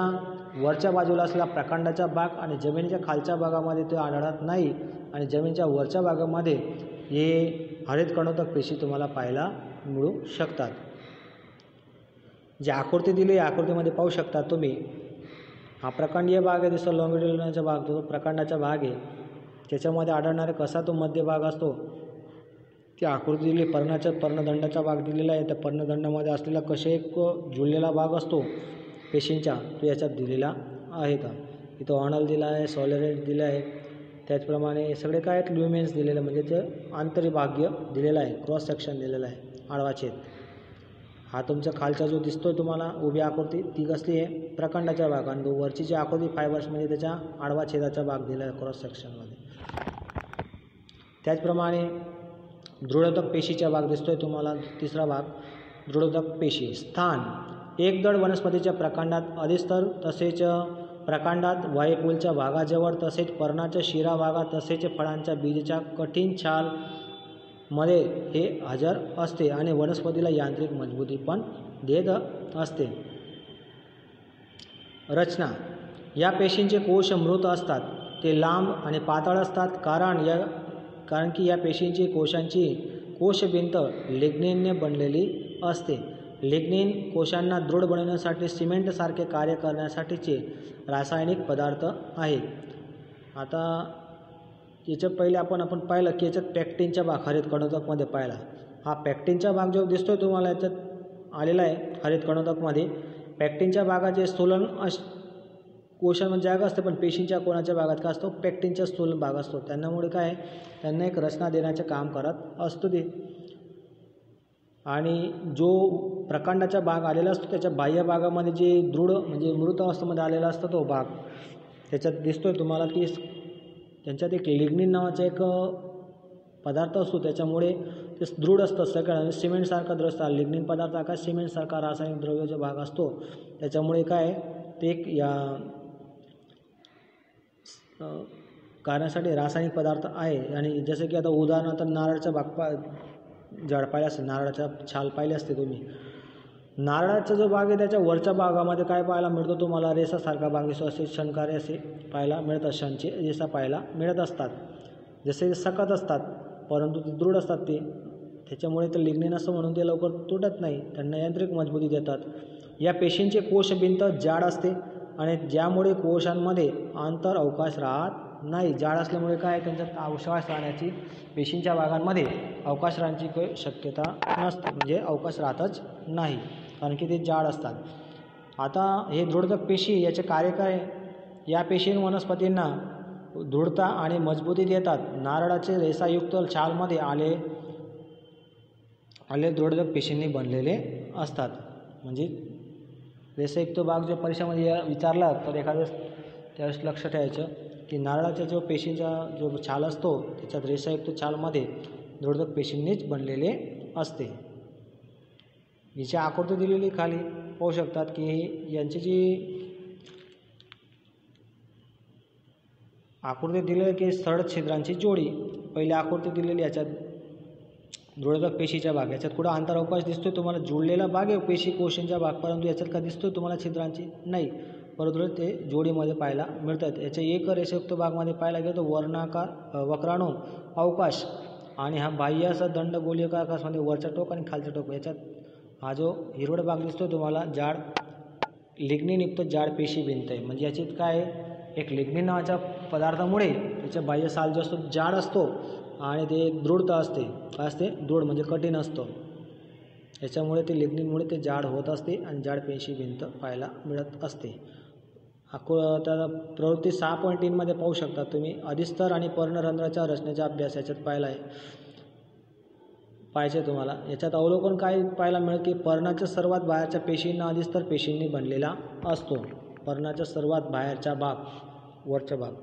वरच्या बाजूला असलेला प्रकांडाचा भाग आणि जमिनीच्या खालच्या भागामध्ये तो आढळत नाही, आणि जमिनीच्या वरच्या भागामध्ये हे हरितकणोदक पेशी तुम्हाला पाहायला मिळू शकतात. जी आकृती दिली या आकृतीमध्ये पाहू शकता तुम्ही. हा प्रकांडीय भाग आहे, दिसतो लॉंगिट्युडिनलचा भाग, तो प्रकांडाचा भाग आहे. त्याच्यामध्ये आढळणारे कसा तो मध्य भाग असतो, ती आकृती दिली. पर्णदंडाचा भाग दिलेला आहे. त्या पर्णदंडामध्ये असलेला कसे एक जुळलेला भाग असतो पेशींचा, तो याच्यात दिलेला आहे. इथं ऑनल दिला आहे, सॉलिरेट दिला आहे. त्याचप्रमाणे सगळे काय आहेत? ल्युमेन्स दिलेलं, म्हणजे ते आंतरभाग्य दिलेला आहे, क्रॉस सेक्शन दिलेला आहे, आडवा छेद. हा तुमचा खालचा जो दिसतोय तुम्हाला उभी आकृती, ती कसली आहे? प्रकांडाचा भाग. आणि वरची जी आकृती फायबर्स म्हणजे त्याच्या आडवा छेदाचा भाग दिला आहे क्रॉस सेक्शनमध्ये. त्याचप्रमाणे दृढोदक पेशीचा भाग दिसतोय तुम्हाला, तिसरा भाग दृढोदक पेशी. स्थान एकदळ वनस्पतीच्या प्रकांडात अधिस्तर, तसेच प्रकांडात वायुपुलच्या भागाजवळ, तसेच पर्णाच्या शिरा भागात, तसेच फळांच्या बीजाच्या कठीण छाल मध्ये हे हजर असते आणि वनस्पतीला यांत्रिक मजबूती पण देत असते. रचना या पेशींचे कोश मृत असतात. ते लांब आणि पातळ असतात, कारण की या पेशींची कोशांची कोशभिंत लिग्निनने बनलेली असते. लिग्निन कोशांना दृढ बनवण्यासाठी सिमेंटसारखे कार्य करण्यासाठीचे रासायनिक पदार्थ आहे. आता याच्या पहिले आपण पाहिलं की याच्यात पेक्टिनचा भाग हरितकणोदकमध्ये पाहिला. हा पेक्टिनचा भाग जो दिसतोय तुम्हाला याच्यात आलेला आहे हरितकणोदकमध्ये. पेक्टिनच्या भागाचे स्थूलन कोशांमध्ये जागा असते, पण पेशींच्या कोणाच्या भागात काय असतो? पेक्टिनचा स्थूलन भाग असतो. त्यांच्यामुळे काय, त्यांना एक रचना देण्याचे काम करत असतो ते. आणि जो प्रकांडाचा भाग आलेला असतो त्याच्या बाह्य भागामध्ये जे दृढ म्हणजे मृत अवस्थेमध्ये आलेला असतो तो भाग त्याच्यात दिसतोय तुम्हाला की त्यांच्यात एक लिग्निन नावाचा एक पदार्थ असतो, त्याच्यामुळे ते दृढ असतं सगळं, सिमेंटसारखा द्रवता. लिग्निन पदार्थ हा काय सिमेंटसारखा रासायनिक द्रव्याचा भाग असतो. त्याच्यामुळे काय ते एक या करण्यासाठी रासायनिक पदार्थ आहे. आणि जसं की आता उदाहरणार्थ नारळाचा झाड पाहिले असते, नारळाचा छाल पाहिले असते तुम्ही. नारळाचा जो भाग आहे त्याच्या वरच्या भागामध्ये काय पाहायला मिळतो तुम्हाला? रेसासारखा भाग दिसतो. असे क्षणकार्य असे पाहायला मिळतात, क्षणचे रेसा पाहायला मिळत असतात. जसे सकत असतात परंतु ते दृढ असतात त्याच्यामुळे ते लिग्निन असं म्हणून ते लवकर तुटत नाही, त्यांना यांत्रिक मजबूती देतात. या पेशींचे कोशभिंत जाड असते आणि ज्यामुळे कोशांमध्ये आंतर अवकाश राहत नाही. जाड असल्यामुळे काय त्यांच्यात अवकाश राहण्याची, पेशींच्या भागांमध्ये अवकाश राहण्याची शक्यता नसते, म्हणजे अवकाश राहतच नाही कारण की ते जाड असतात. आता हे दृढदक पेशी याचे कार्य काय? या पेशी वनस्पतींना दृढता आणि मजबूती देतात. नारळाचे रेसायुक्त छालमध्ये आले दृढदक पेशींनी बनलेले असतात. म्हणजे रेसायुक्त भाग जो परीक्षेमध्ये विचारला तर एखाद्या त्यावेळेस लक्ष ठेवायचं की नारळाच्या जो पेशींचा जो छाल असतो त्याच्यात रेसायुक्त छालमध्ये दृढदक पेशींनीच बनलेले असते. हिची आकृती दिलेली खाली पाहू शकतात की यांची जी आकृती दिलेली की सरळ छिद्रांची जोडी. पहिली आकृती दिलेली याच्यात दृढदक पेशीच्या भाग, याच्यात कुठं अंतरावकाश दिसतोय तुम्हाला? जुळलेला भाग आहे पेशी कोशांच्या भाग, परंतु याच्यात का दिसतोय तुम्हाला छिद्रांची? नाही, परंतु ते जोडीमध्ये पाहायला मिळतात. याच्या एक रेषयुक्त भागमध्ये पाहायला गेलं तर वर्णाकार वक्राणू अवकाश आणि हा बाह्य असा दंड गोलीय आकाशमध्ये वरचा टोक आणि खालचा टोक. याच्यात हा जो हिरवट भाग दिसतो तुम्हाला जाड लिग्निनयुक्त जाड पेशी भिंत आहे. म्हणजे याच्यात काय आहे? एक लिग्निन नावाच्या पदार्थामुळे त्याच्या बाह्य साल जो असतो जाड असतो आणि ते एक दृढता असते. काय असते? दृढ म्हणजे कठीण असतं. याच्यामुळे ते लिग्निनमुळे ते जाड होत असते आणि जाड पेशी भिंत पाहायला मिळत असते. त्या प्रवृत्ती 6.3 मध्ये पाहू शकता तुम्ही. अधिस्तर आणि पर्णरंध्राच्या रचनेचा अभ्यास याच्यात पाहिला आहे, पाहिजे तुम्हाला. याच्यात अवलोकन काय पाहायला मिळेल की पर्णाच्या सर्वात बाहेरच्या पेशींना अधिस्तर पेशींनी बनलेला असतो. पर्णाच्या सर्वात बाहेरचा भाग, वरचा भाग.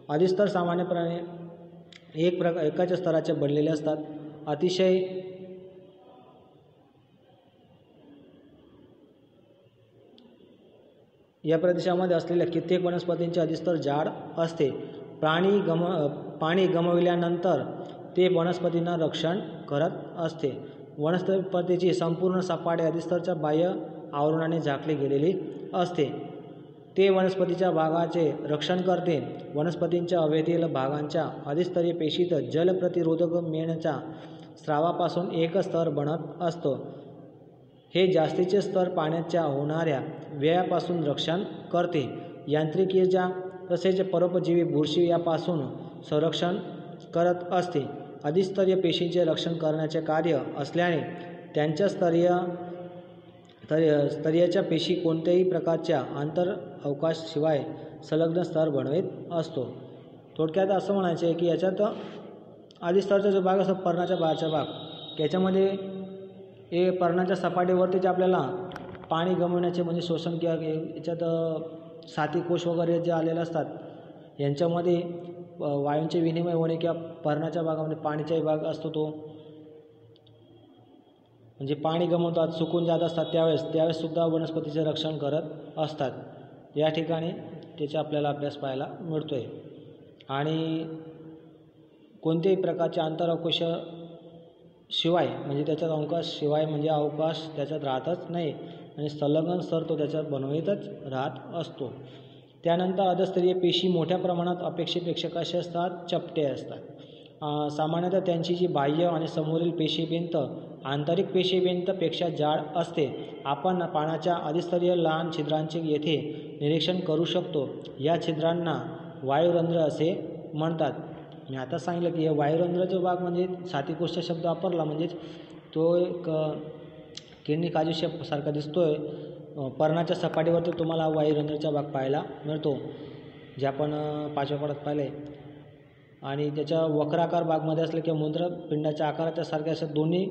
अधिस्तर सामान्यपणे एकाच स्तराचे बनलेले असतात. अतिशय या प्रदेशामध्ये असलेल्या कित्येक वनस्पतींचे अधिस्तर जाड असते. पाणी गमाविल्यानंतर ते वनस्पतींना रक्षण करत असते. वनस्पतीची संपूर्ण सपाटी अधिस्तरच्या बाह्य आवरणाने झाकली गेलेली असते. ते वनस्पतीच्या भागाचे रक्षण करते. वनस्पतींच्या हवेतील भागांच्या अधिस्तरीय पेशीत जलप्रतिरोधक मेणच्या स्रावापासून एक स्तर बनत असतो. हे जास्तीचे स्तर पाण्याच्या होणाऱ्या व्ययापासून रक्षण करते. यांत्रिकीच्या तसेच परोपजीवी बुरशी यापासून संरक्षण करत असते. अधिस्तरीय पेशींचे रक्षण करण्याचे कार्य असल्याने त्यांच्या स्तरीयाच्या पेशी कोणत्याही प्रकारच्या आंतर अवकाशाशिवाय संलग्न स्तर बनवित असतो. थोडक्यात असं म्हणायचं आहे की याच्यात अधिस्तरचा जो भाग असतो पर्णाच्या बाहेरचा भाग, त्याच्यामध्ये हे पर्णाच्या सपाटीवरती जे आपल्याला पाणी गमावण्याचे म्हणजे शोषण किंवा याच्यात साथी कोश वगैरे जे आलेले असतात यांच्यामध्ये वायूंचे विनिमय होणे किंवा पर्णाच्या भागामध्ये पाणीचाही भाग असतो तो, म्हणजे पाणी गमावतात, सुकून जात असतात त्यावेळेस सुद्धा वनस्पतीचे रक्षण करत असतात. या ठिकाणी त्याचा आपल्याला अभ्यास पाहायला मिळतो आहे. आणि कोणत्याही प्रकारच्या आंतरअवकाश शिवाय म्हणजे त्याच्यात अवकाश शिवाय म्हणजे अवकाश त्याच्यात राहतच नाही आणि संलग्न स्तर तो त्याच्यात बनवितच राहत असतो. त्यानंतर अधस्तरीय पेशी मोठ्या प्रमाणात अपेक्षेपेक्षा कसे असतात? चपटे असतात. सामान्यतः त्यांची जी बाह्य आणि समोरील पेशीभिंत आंतरिक पेशीभिंतपेक्षा जाड असते. आपण पाण्याच्या अधिस्तरीय लहान छिद्रांचे येथे निरीक्षण करू शकतो. या छिद्रांना वायुरंध्र असे म्हणतात. मी आता सांगितलं की हे वायुरंध्राचा भाग म्हणजे साथीकोशचा शब्द वापरला म्हणजेच तो एक किडनी काजूसारखा दिसतोय. पर्णाच्या सपाटीवरती तुम्हाला वायुरंध्राचा भाग पाहायला मिळतो जे आपण 5व्या पाठात पाहिलं आहे. आणि त्याच्या वक्राकार भागमध्ये असले किंवा मूत्रपिंडाच्या आकाराच्या सारख्या असं दोन्ही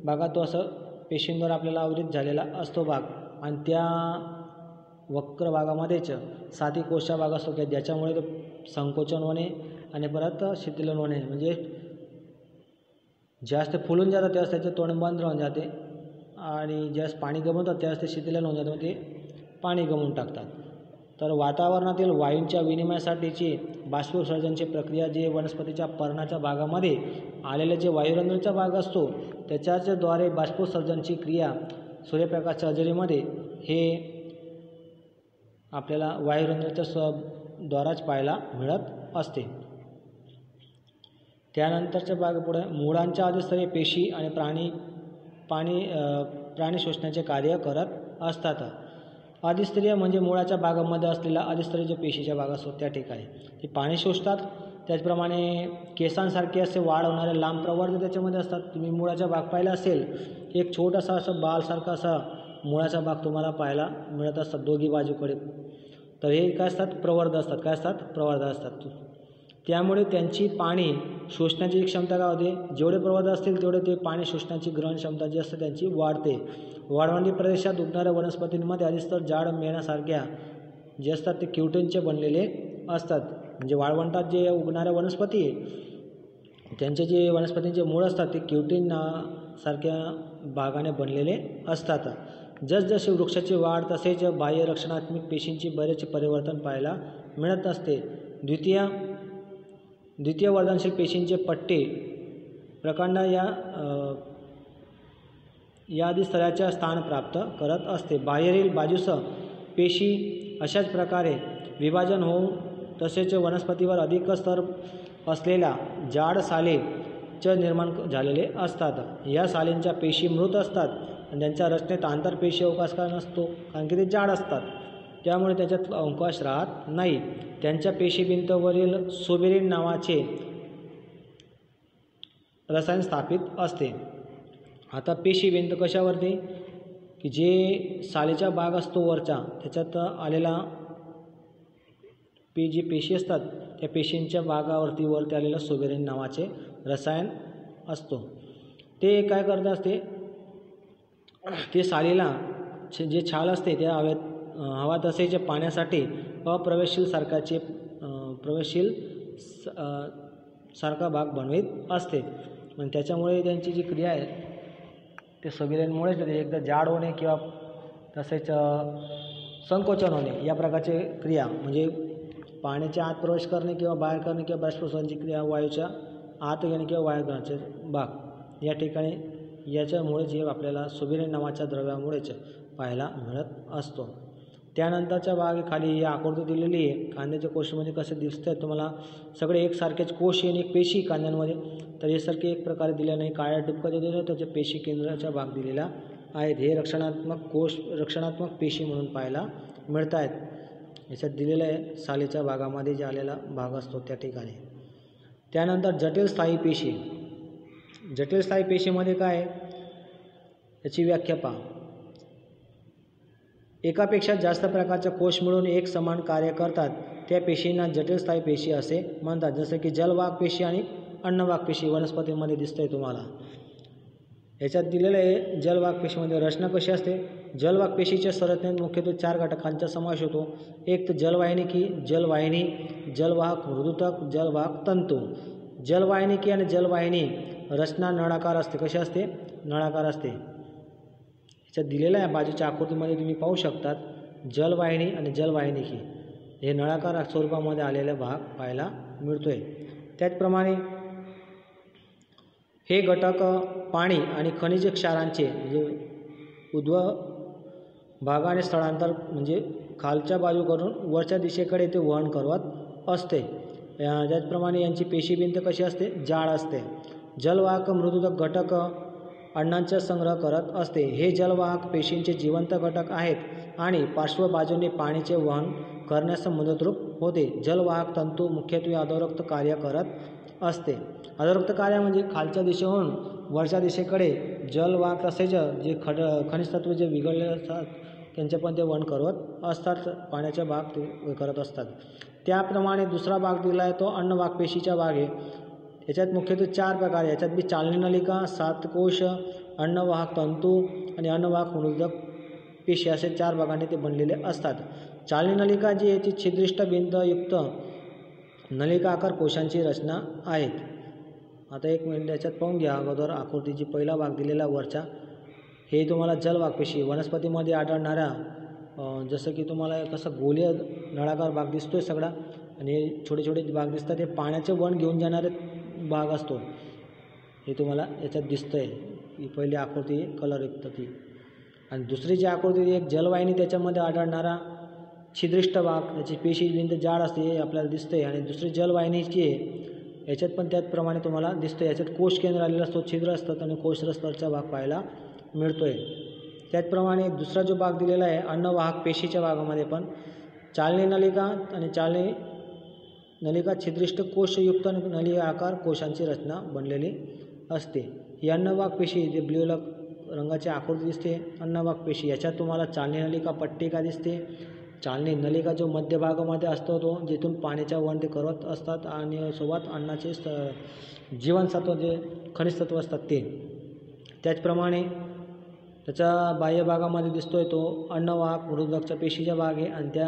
भागात तो असं पेशींवर आपल्याला आवृत झालेला असतो भाग. आणि त्या वक्र भागामध्येच साथीकोशचा भाग असतो की ज्याच्यामुळे तो संकोचन होणे आणि परत शिथिलन होणे म्हणजे जास्त फुलून जातात त्यावेळेस त्याचे तोंड बंद राहून जाते आणि ज्यावेळेस पाणी गमावतात त्यावेळेस ते शिथिलन होऊन जातं, ते पाणी गमावून टाकतात. तर वातावरणातील वायूंच्या विनिमयासाठीची बाष्पोत्सर्जनची प्रक्रिया जे वनस्पतीच्या पर्णाच्या भागामध्ये आलेले जे वायुरंध्राचा भाग असतो त्याच्याद्वारे बाष्पोत्सर्जनची क्रिया सूर्यप्रकाशाच्या हजेरीमध्ये हे आपल्याला वायुरंध्राच्या द्वाराच पाहायला मिळत असते. त्यानंतरच्या भागापुढे मुळांच्या अधिस्तरीय पेशी आणि प्राणी शोषण्याचे कार्य करत असतात. अधिस्तरीय म्हणजे मुळाच्या भागामध्ये असलेला अधिस्तरीय जो पेशीचा भाग असतो त्या ठिकाणी ते पाणी शोषतात. त्याचप्रमाणे केसांसारखे असे वाढ होणारे लांब प्रवर्ध त्याच्यामध्ये असतात. तुम्ही मुळाचा भाग पाहिला असेल, एक छोटासा असं बालसारखा असा मुळाचा भाग तुम्हाला पाहायला मिळत असतात दोघी बाजूकडे. तर हे काय असतात, प्रवर्ध असतात. काय असतात, प्रवर्ध असतात. त्यामुळे त्यांची पाणी शोषण्याची क्षमता काय होते, जेवढे प्रवर्ध असतील तेवढे ते पाणी शोषण्याची ग्रहण क्षमता जी असते त्यांची वाढते. वाळवंटी प्रदेशात उगणाऱ्या वनस्पतींमध्ये अधिकतर जाड मेणासारख्या जे असतात ते क्युटिनचे बनलेले असतात. म्हणजे वाळवंटात जे उगणाऱ्या वनस्पती आहे त्यांचे जे वनस्पतींचे मूळ असतात ते क्युटिन सारख्या भागाने बनलेले असतात. जसजशी वृक्षाची वाढ तसेच बाह्य रक्षणात्मक पेशींची बरेच परिवर्तन पाहायला मिळत असते. द्वितीय वर्धनशील पेशींचे पट्टे प्रकांड या आधी स्तराच्या स्थान प्राप्त करत असते. बाहेरील बाजूस पेशी अशाच प्रकारे विभाजन होऊन तसेच वनस्पतीवर अधिक स्तर असलेल्या जाड सालेचे निर्माण झालेले असतात. या सालींच्या पेशी मृत असतात आणि त्यांच्या रचनेत आंतरपेशी अवकाश नसतो, कारण की ते जाड असतात, त्यामुळे त्याच्यात अवकाश राहत नाही. त्यांच्या पेशीभिंतीवरील सोबेरिन नावाचे रसायन स्थापित असते. आता पेशीभिंत कशावरती, की जे सालीचा भाग असतो वरचा त्याच्यात आलेला जी पेशी असतात त्या पेशींच्या भागावरती वरती आलेलं सोबेरिन नावाचे रसायन असतो. ते काय करत असते, ते सालीला जे छाल असते त्या हवा तसेच पाण्यासाठी अप्रवेशशील सारखा भाग बनवित असते. आणि त्याच्यामुळे त्यांची जी क्रिया आहे ते सोबेरिनमुळेच होते. एकदा जाड होणे किंवा तसेच संकोचन होणे या प्रकारचे क्रिया, म्हणजे पाण्याच्या आत प्रवेश करणे किंवा बाहेर करणे किंवा बाष्पीभवनाची क्रिया, वायूच्या आत येणे किंवा बाहेर करण्याचे भाग, या ठिकाणी याच्यामुळे जे आपल्याला सोबेरिन नावाच्या द्रव्यामुळेच पाहायला मिळत असतो. त्यानंतरच्या भाग खाली ही आकृती दिलेली आहे. कांद्याच्या कोशामध्ये कसे दिसतं आहे तुम्हाला, सगळे एकसारखेच कोश आणि एक पेशी कांद्यांमध्ये, तर हे सारखे एक प्रकारे दिले नाही. काळ्या डुबकं जे दिलं त्याच्या पेशी केंद्राचा भाग दिलेला आहेत. हे रक्षणात्मक पेशी म्हणून पाहायला मिळत आहेत. याच्यात दिलेलं आहे सालीच्या भागामध्ये जे आलेला भाग असतो त्या ठिकाणी. त्यानंतर जटिल स्थायी पेशी. जटिल स्थायी पेशीमध्ये काय आहे याची व्याख्या पहा. एकापेक्षा जास्त प्रकारचे कोश मिळून एक समान कार्य करतात त्या पेशींना जटिल स्थायी पेशी असे म्हणतात. जसं की जलवाहक पेशी आणि अन्नवाहक पेशी वनस्पतीमध्ये दिसतंय तुम्हाला. याच्यात दिलेलं आहे जलवाहक पेशीमध्ये रचना कशी असते. जलवाहक पेशीच्या संरचनेत मुख्यत्वे 4 घटकांचा समावेश होतो. एक तर जलवाहिनिकी, जलवाहिनी, जलवाहक मृदुतक, जलवाहक तंतू. जलवाहिनिकी आणि जलवाहिनी रचना नळाकार असते. कशी असते, नळाकार असते. याच्यात दिलेलं आहे बाजूच्या आकृतीमध्ये तुम्ही पाहू शकतात जलवाहिनी आणि जलवाहिनिकी हे नळाकार स्वरूपामध्ये आलेला भाग पाहायला मिळतोय. त्याचप्रमाणे हे घटक पाणी आणि खनिज क्षारांचे म्हणजे उध्व भागाने स्थळांतर म्हणजे खालच्या बाजूकडून वरच्या दिशेकडे ते वहन करत असते. त्याचप्रमाणे यांची पेशीभिंत कशी असते, जाड असते. जलवाहक मृदुतक घटक अण्णांचा संग्रह करत असते. हे जलवाहक पेशींचे जिवंत घटक आहेत आणि पार्श्व बाजूने पाणीचे वहन करण्यास मदतरूप होते. जलवाहक तंतू मुख्यत्वे अधोरक्त कार्य करत असते. अधोरक्त कार्य म्हणजे खालच्या दिशेहून वरच्या दिशेकडे जलवाहक तसेच जे खनिज तत्व जे विघळले असतात त्यांचे पण ते वहन करत असतात, पाण्याचा भाग ते करत असतात. त्याप्रमाणे दुसरा भाग दिला आहे तो अन्नवाहक पेशीचा भाग आहे. याच्यात मुख्यत्वे 4 प्रकार. याच्यात बी चालनी नलिका, 7 कोश, अन्नवाहक तंतू आणि अन्नवाहक मृदुतक पेशी असे 4 भागांनी ते बनलेले असतात. चालनी नलिका जी याची छिद्रिष्ट भिंतयुक्त नलिकाकार कोशांची रचना आहेत. आता एक मिनिट याच्यात पाहून घ्या. अगोदर आकृतीची पहिला भाग दिलेला वरचा हे तुम्हाला जलवाहक पेशी वनस्पतीमध्ये आढळणाऱ्या जसं की तुम्हाला कसं गोलीय नळाकार भाग दिसतोय सगळा आणि छोटे छोटे भाग दिसतात ते पाण्याचे वहन घेऊन जाणारे भाग असतो. हे तुम्हाला याच्यात दिसतंय. ही पहिली आकृती कलरयुक्त ती. आणि दुसरी जी आकृती एक जलवाहिनी त्याच्यामध्ये आढळणारा छिद्रिष्ट भाग त्याची पेशी भिंत जाड असते हे आपल्याला दिसतंय. आणि दुसरी जलवाहिनीची आहे याच्यात पण त्याचप्रमाणे तुम्हाला दिसतं. याच्यात कोश केंद्र आलेला असतो, छिद्र असतात आणि कोशरस्तरचा भाग पाहायला मिळतोय. त्याचप्रमाणे दुसरा जो भाग दिलेला आहे अन्नवाहक पेशीच्या भागामध्ये पण चालनी नलिका आणि चालनी नलिका छिद्रिष्ट कोशयुक्त नलिकाकार कोशांची रचना बनलेली असते. ही अन्नवाहक पेशी जे ब्ल्युलक रंगाची आकृती दिसते अन्नवाहक पेशी. याच्यात तुम्हाला चालणी नलिका पट्टिका दिसते. चालणी नलिका जो मध्यभागामध्ये असतो तो जिथून पाण्याच्या वहन ते करत असतात आणि सोबत अन्नाचे जीवनसत्व जे खनिज तत्व असतात ते. त्याचप्रमाणे त्याच्या बाह्य भागामध्ये दिसतोय तो अन्नवाहक मृदुरक्ष पेशीचा भाग आहे आणि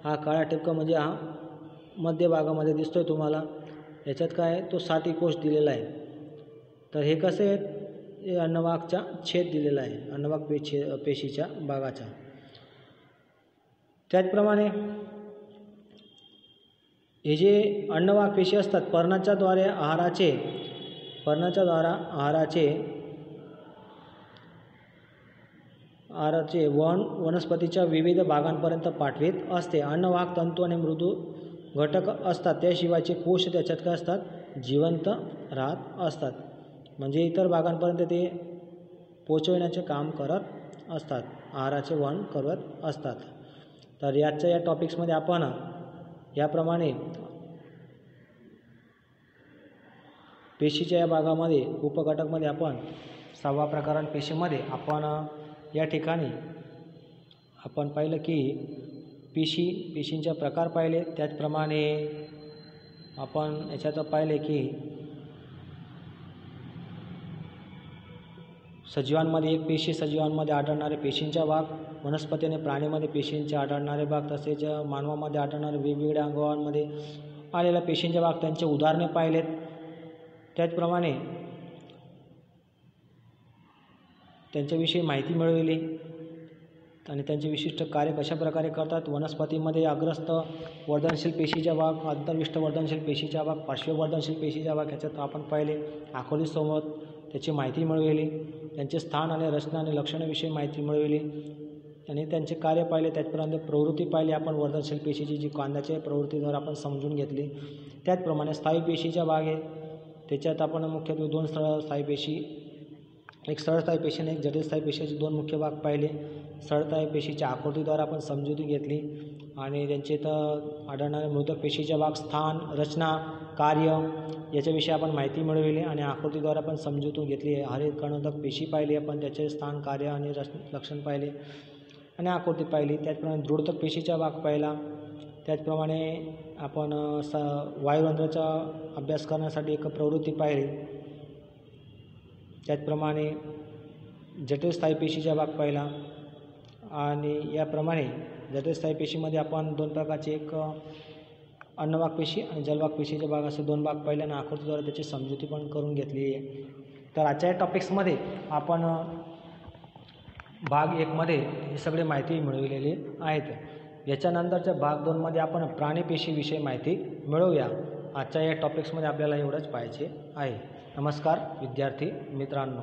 हा काळा ठिपका म्हणजे हा मध्य भागामध्ये दिसतोय तुम्हाला. याच्यात काय आहे तो साती कोश दिलेला आहे. तर हे कसे आहेत, हे अन्नवाहकचा छेद दिलेला आहे अन्नवाहक पेशीच्या भागाचा. त्याचप्रमाणे हे जे अन्नवाहक पेशी असतात पर्णाच्या द्वारे आहाराचे वनस्पतीच्या विविध भागांपर्यंत पाठवित असते. अन्नवाहक तंतू आणि मृदू घटक असतात. त्याशिवायचे कोश त्याच्यात काय असतात, जिवंत राहत असतात. म्हणजे इतर भागांपर्यंत ते पोचवण्याचे काम करत असतात, आहाराचे वहन करत असतात. तर या टॉपिक्समध्ये आपण याप्रमाणे पेशीच्या या भागामध्ये उपघटकमध्ये आपण 6वा प्रकरण पेशीमध्ये आपण या ठिकाणी आपण पाहिलं की पेशींचे प्रकार पाहिले. त्याचप्रमाणे आपण याच्यात पाहिले की सजीवांमध्ये एक पेशी, सजीवांमध्ये आढळणारे पेशींचा भाग, वनस्पती आणि प्राणीमध्ये पेशींचे आढळणारे भाग, तसेच मानवामध्ये आढळणारे वेगवेगळ्या अंगांमध्ये आलेल्या पेशींचे भाग, त्यांचे उदाहरणे पाहिलेत. त्याचप्रमाणे त्यांच्याविषयी माहिती मिळवली आणि त्यांचे विशिष्ट कार्य कशा प्रकारे करतात. वनस्पतीमध्ये अग्रस्थ वर्धनशील पेशीचा भाग, अंतर्विष्ट वर्धनशील पेशीचा भाग, पार्श्ववर्धनशील पेशीचा भाग याच्यात आपण पाहिले. आकृतीसोबत त्याची माहिती मिळवली, त्यांचे स्थान आणि रचना आणि लक्षणाविषयी माहिती मिळवली आणि त्यांचे कार्य पाहिले. त्याचप्रमाणे प्रवृत्ती पाहिली आपण वर्धनशील पेशीची, जी कांद्याच्या प्रवृत्तीद्वारे आपण समजून घेतली. त्याचप्रमाणे स्थायी पेशीचा भाग आहे, त्याच्यात आपण मुख्यत्वे 2 स्थायी पेशी, एक सरळ स्थायी पेशी आणि एक जटिल स्थायी पेशीचे 2 मुख्य भाग पाहिले. सरळ स्थायी पेशीच्या आकृतीद्वारे आपण समजुती घेतली आणि त्यांचे आढळणारे मृदक पेशीचा भाग, स्थान, रचना, कार्य याच्याविषयी आपण माहिती मिळवली आणि आकृतीद्वारे आपण समजूतून घेतली. हरित कणोदक पेशी पाहिली आपण, त्याचे स्थान, कार्य आणि लक्षण पाहिले आणि आकृती पाहिली. त्याचप्रमाणे दृढोदक पेशीचा भाग पाहिला. त्याचप्रमाणे आपण वायुरंध्राचा अभ्यास करण्यासाठी एक प्रवृत्ती पाहिली. त्याचप्रमाणे जटिल स्थायी पेशीचा भाग पाहिला आणि याप्रमाणे जटिल स्थायी पेशीमध्ये आपण 2 प्रकारचे, एक अन्नवाहक पेशी आणि जलवाहक पेशीचे भाग असे 2 भाग पाहिले आणि आकृतीद्वारे त्याची समजुती पण करून घेतली आहे. तर आजच्या या टॉपिक्समध्ये आपण भाग 1मध्ये ही सगळी माहिती मिळवलेली आहेत. याच्यानंतरच्या भाग 2मध्ये आपण प्राणीपेशीविषयी माहिती मिळवूया. आजच्या या टॉपिक्समध्ये आपल्याला एवढंच पाहायचे आहे. नमस्कार विद्यार्थी मित्रांनो.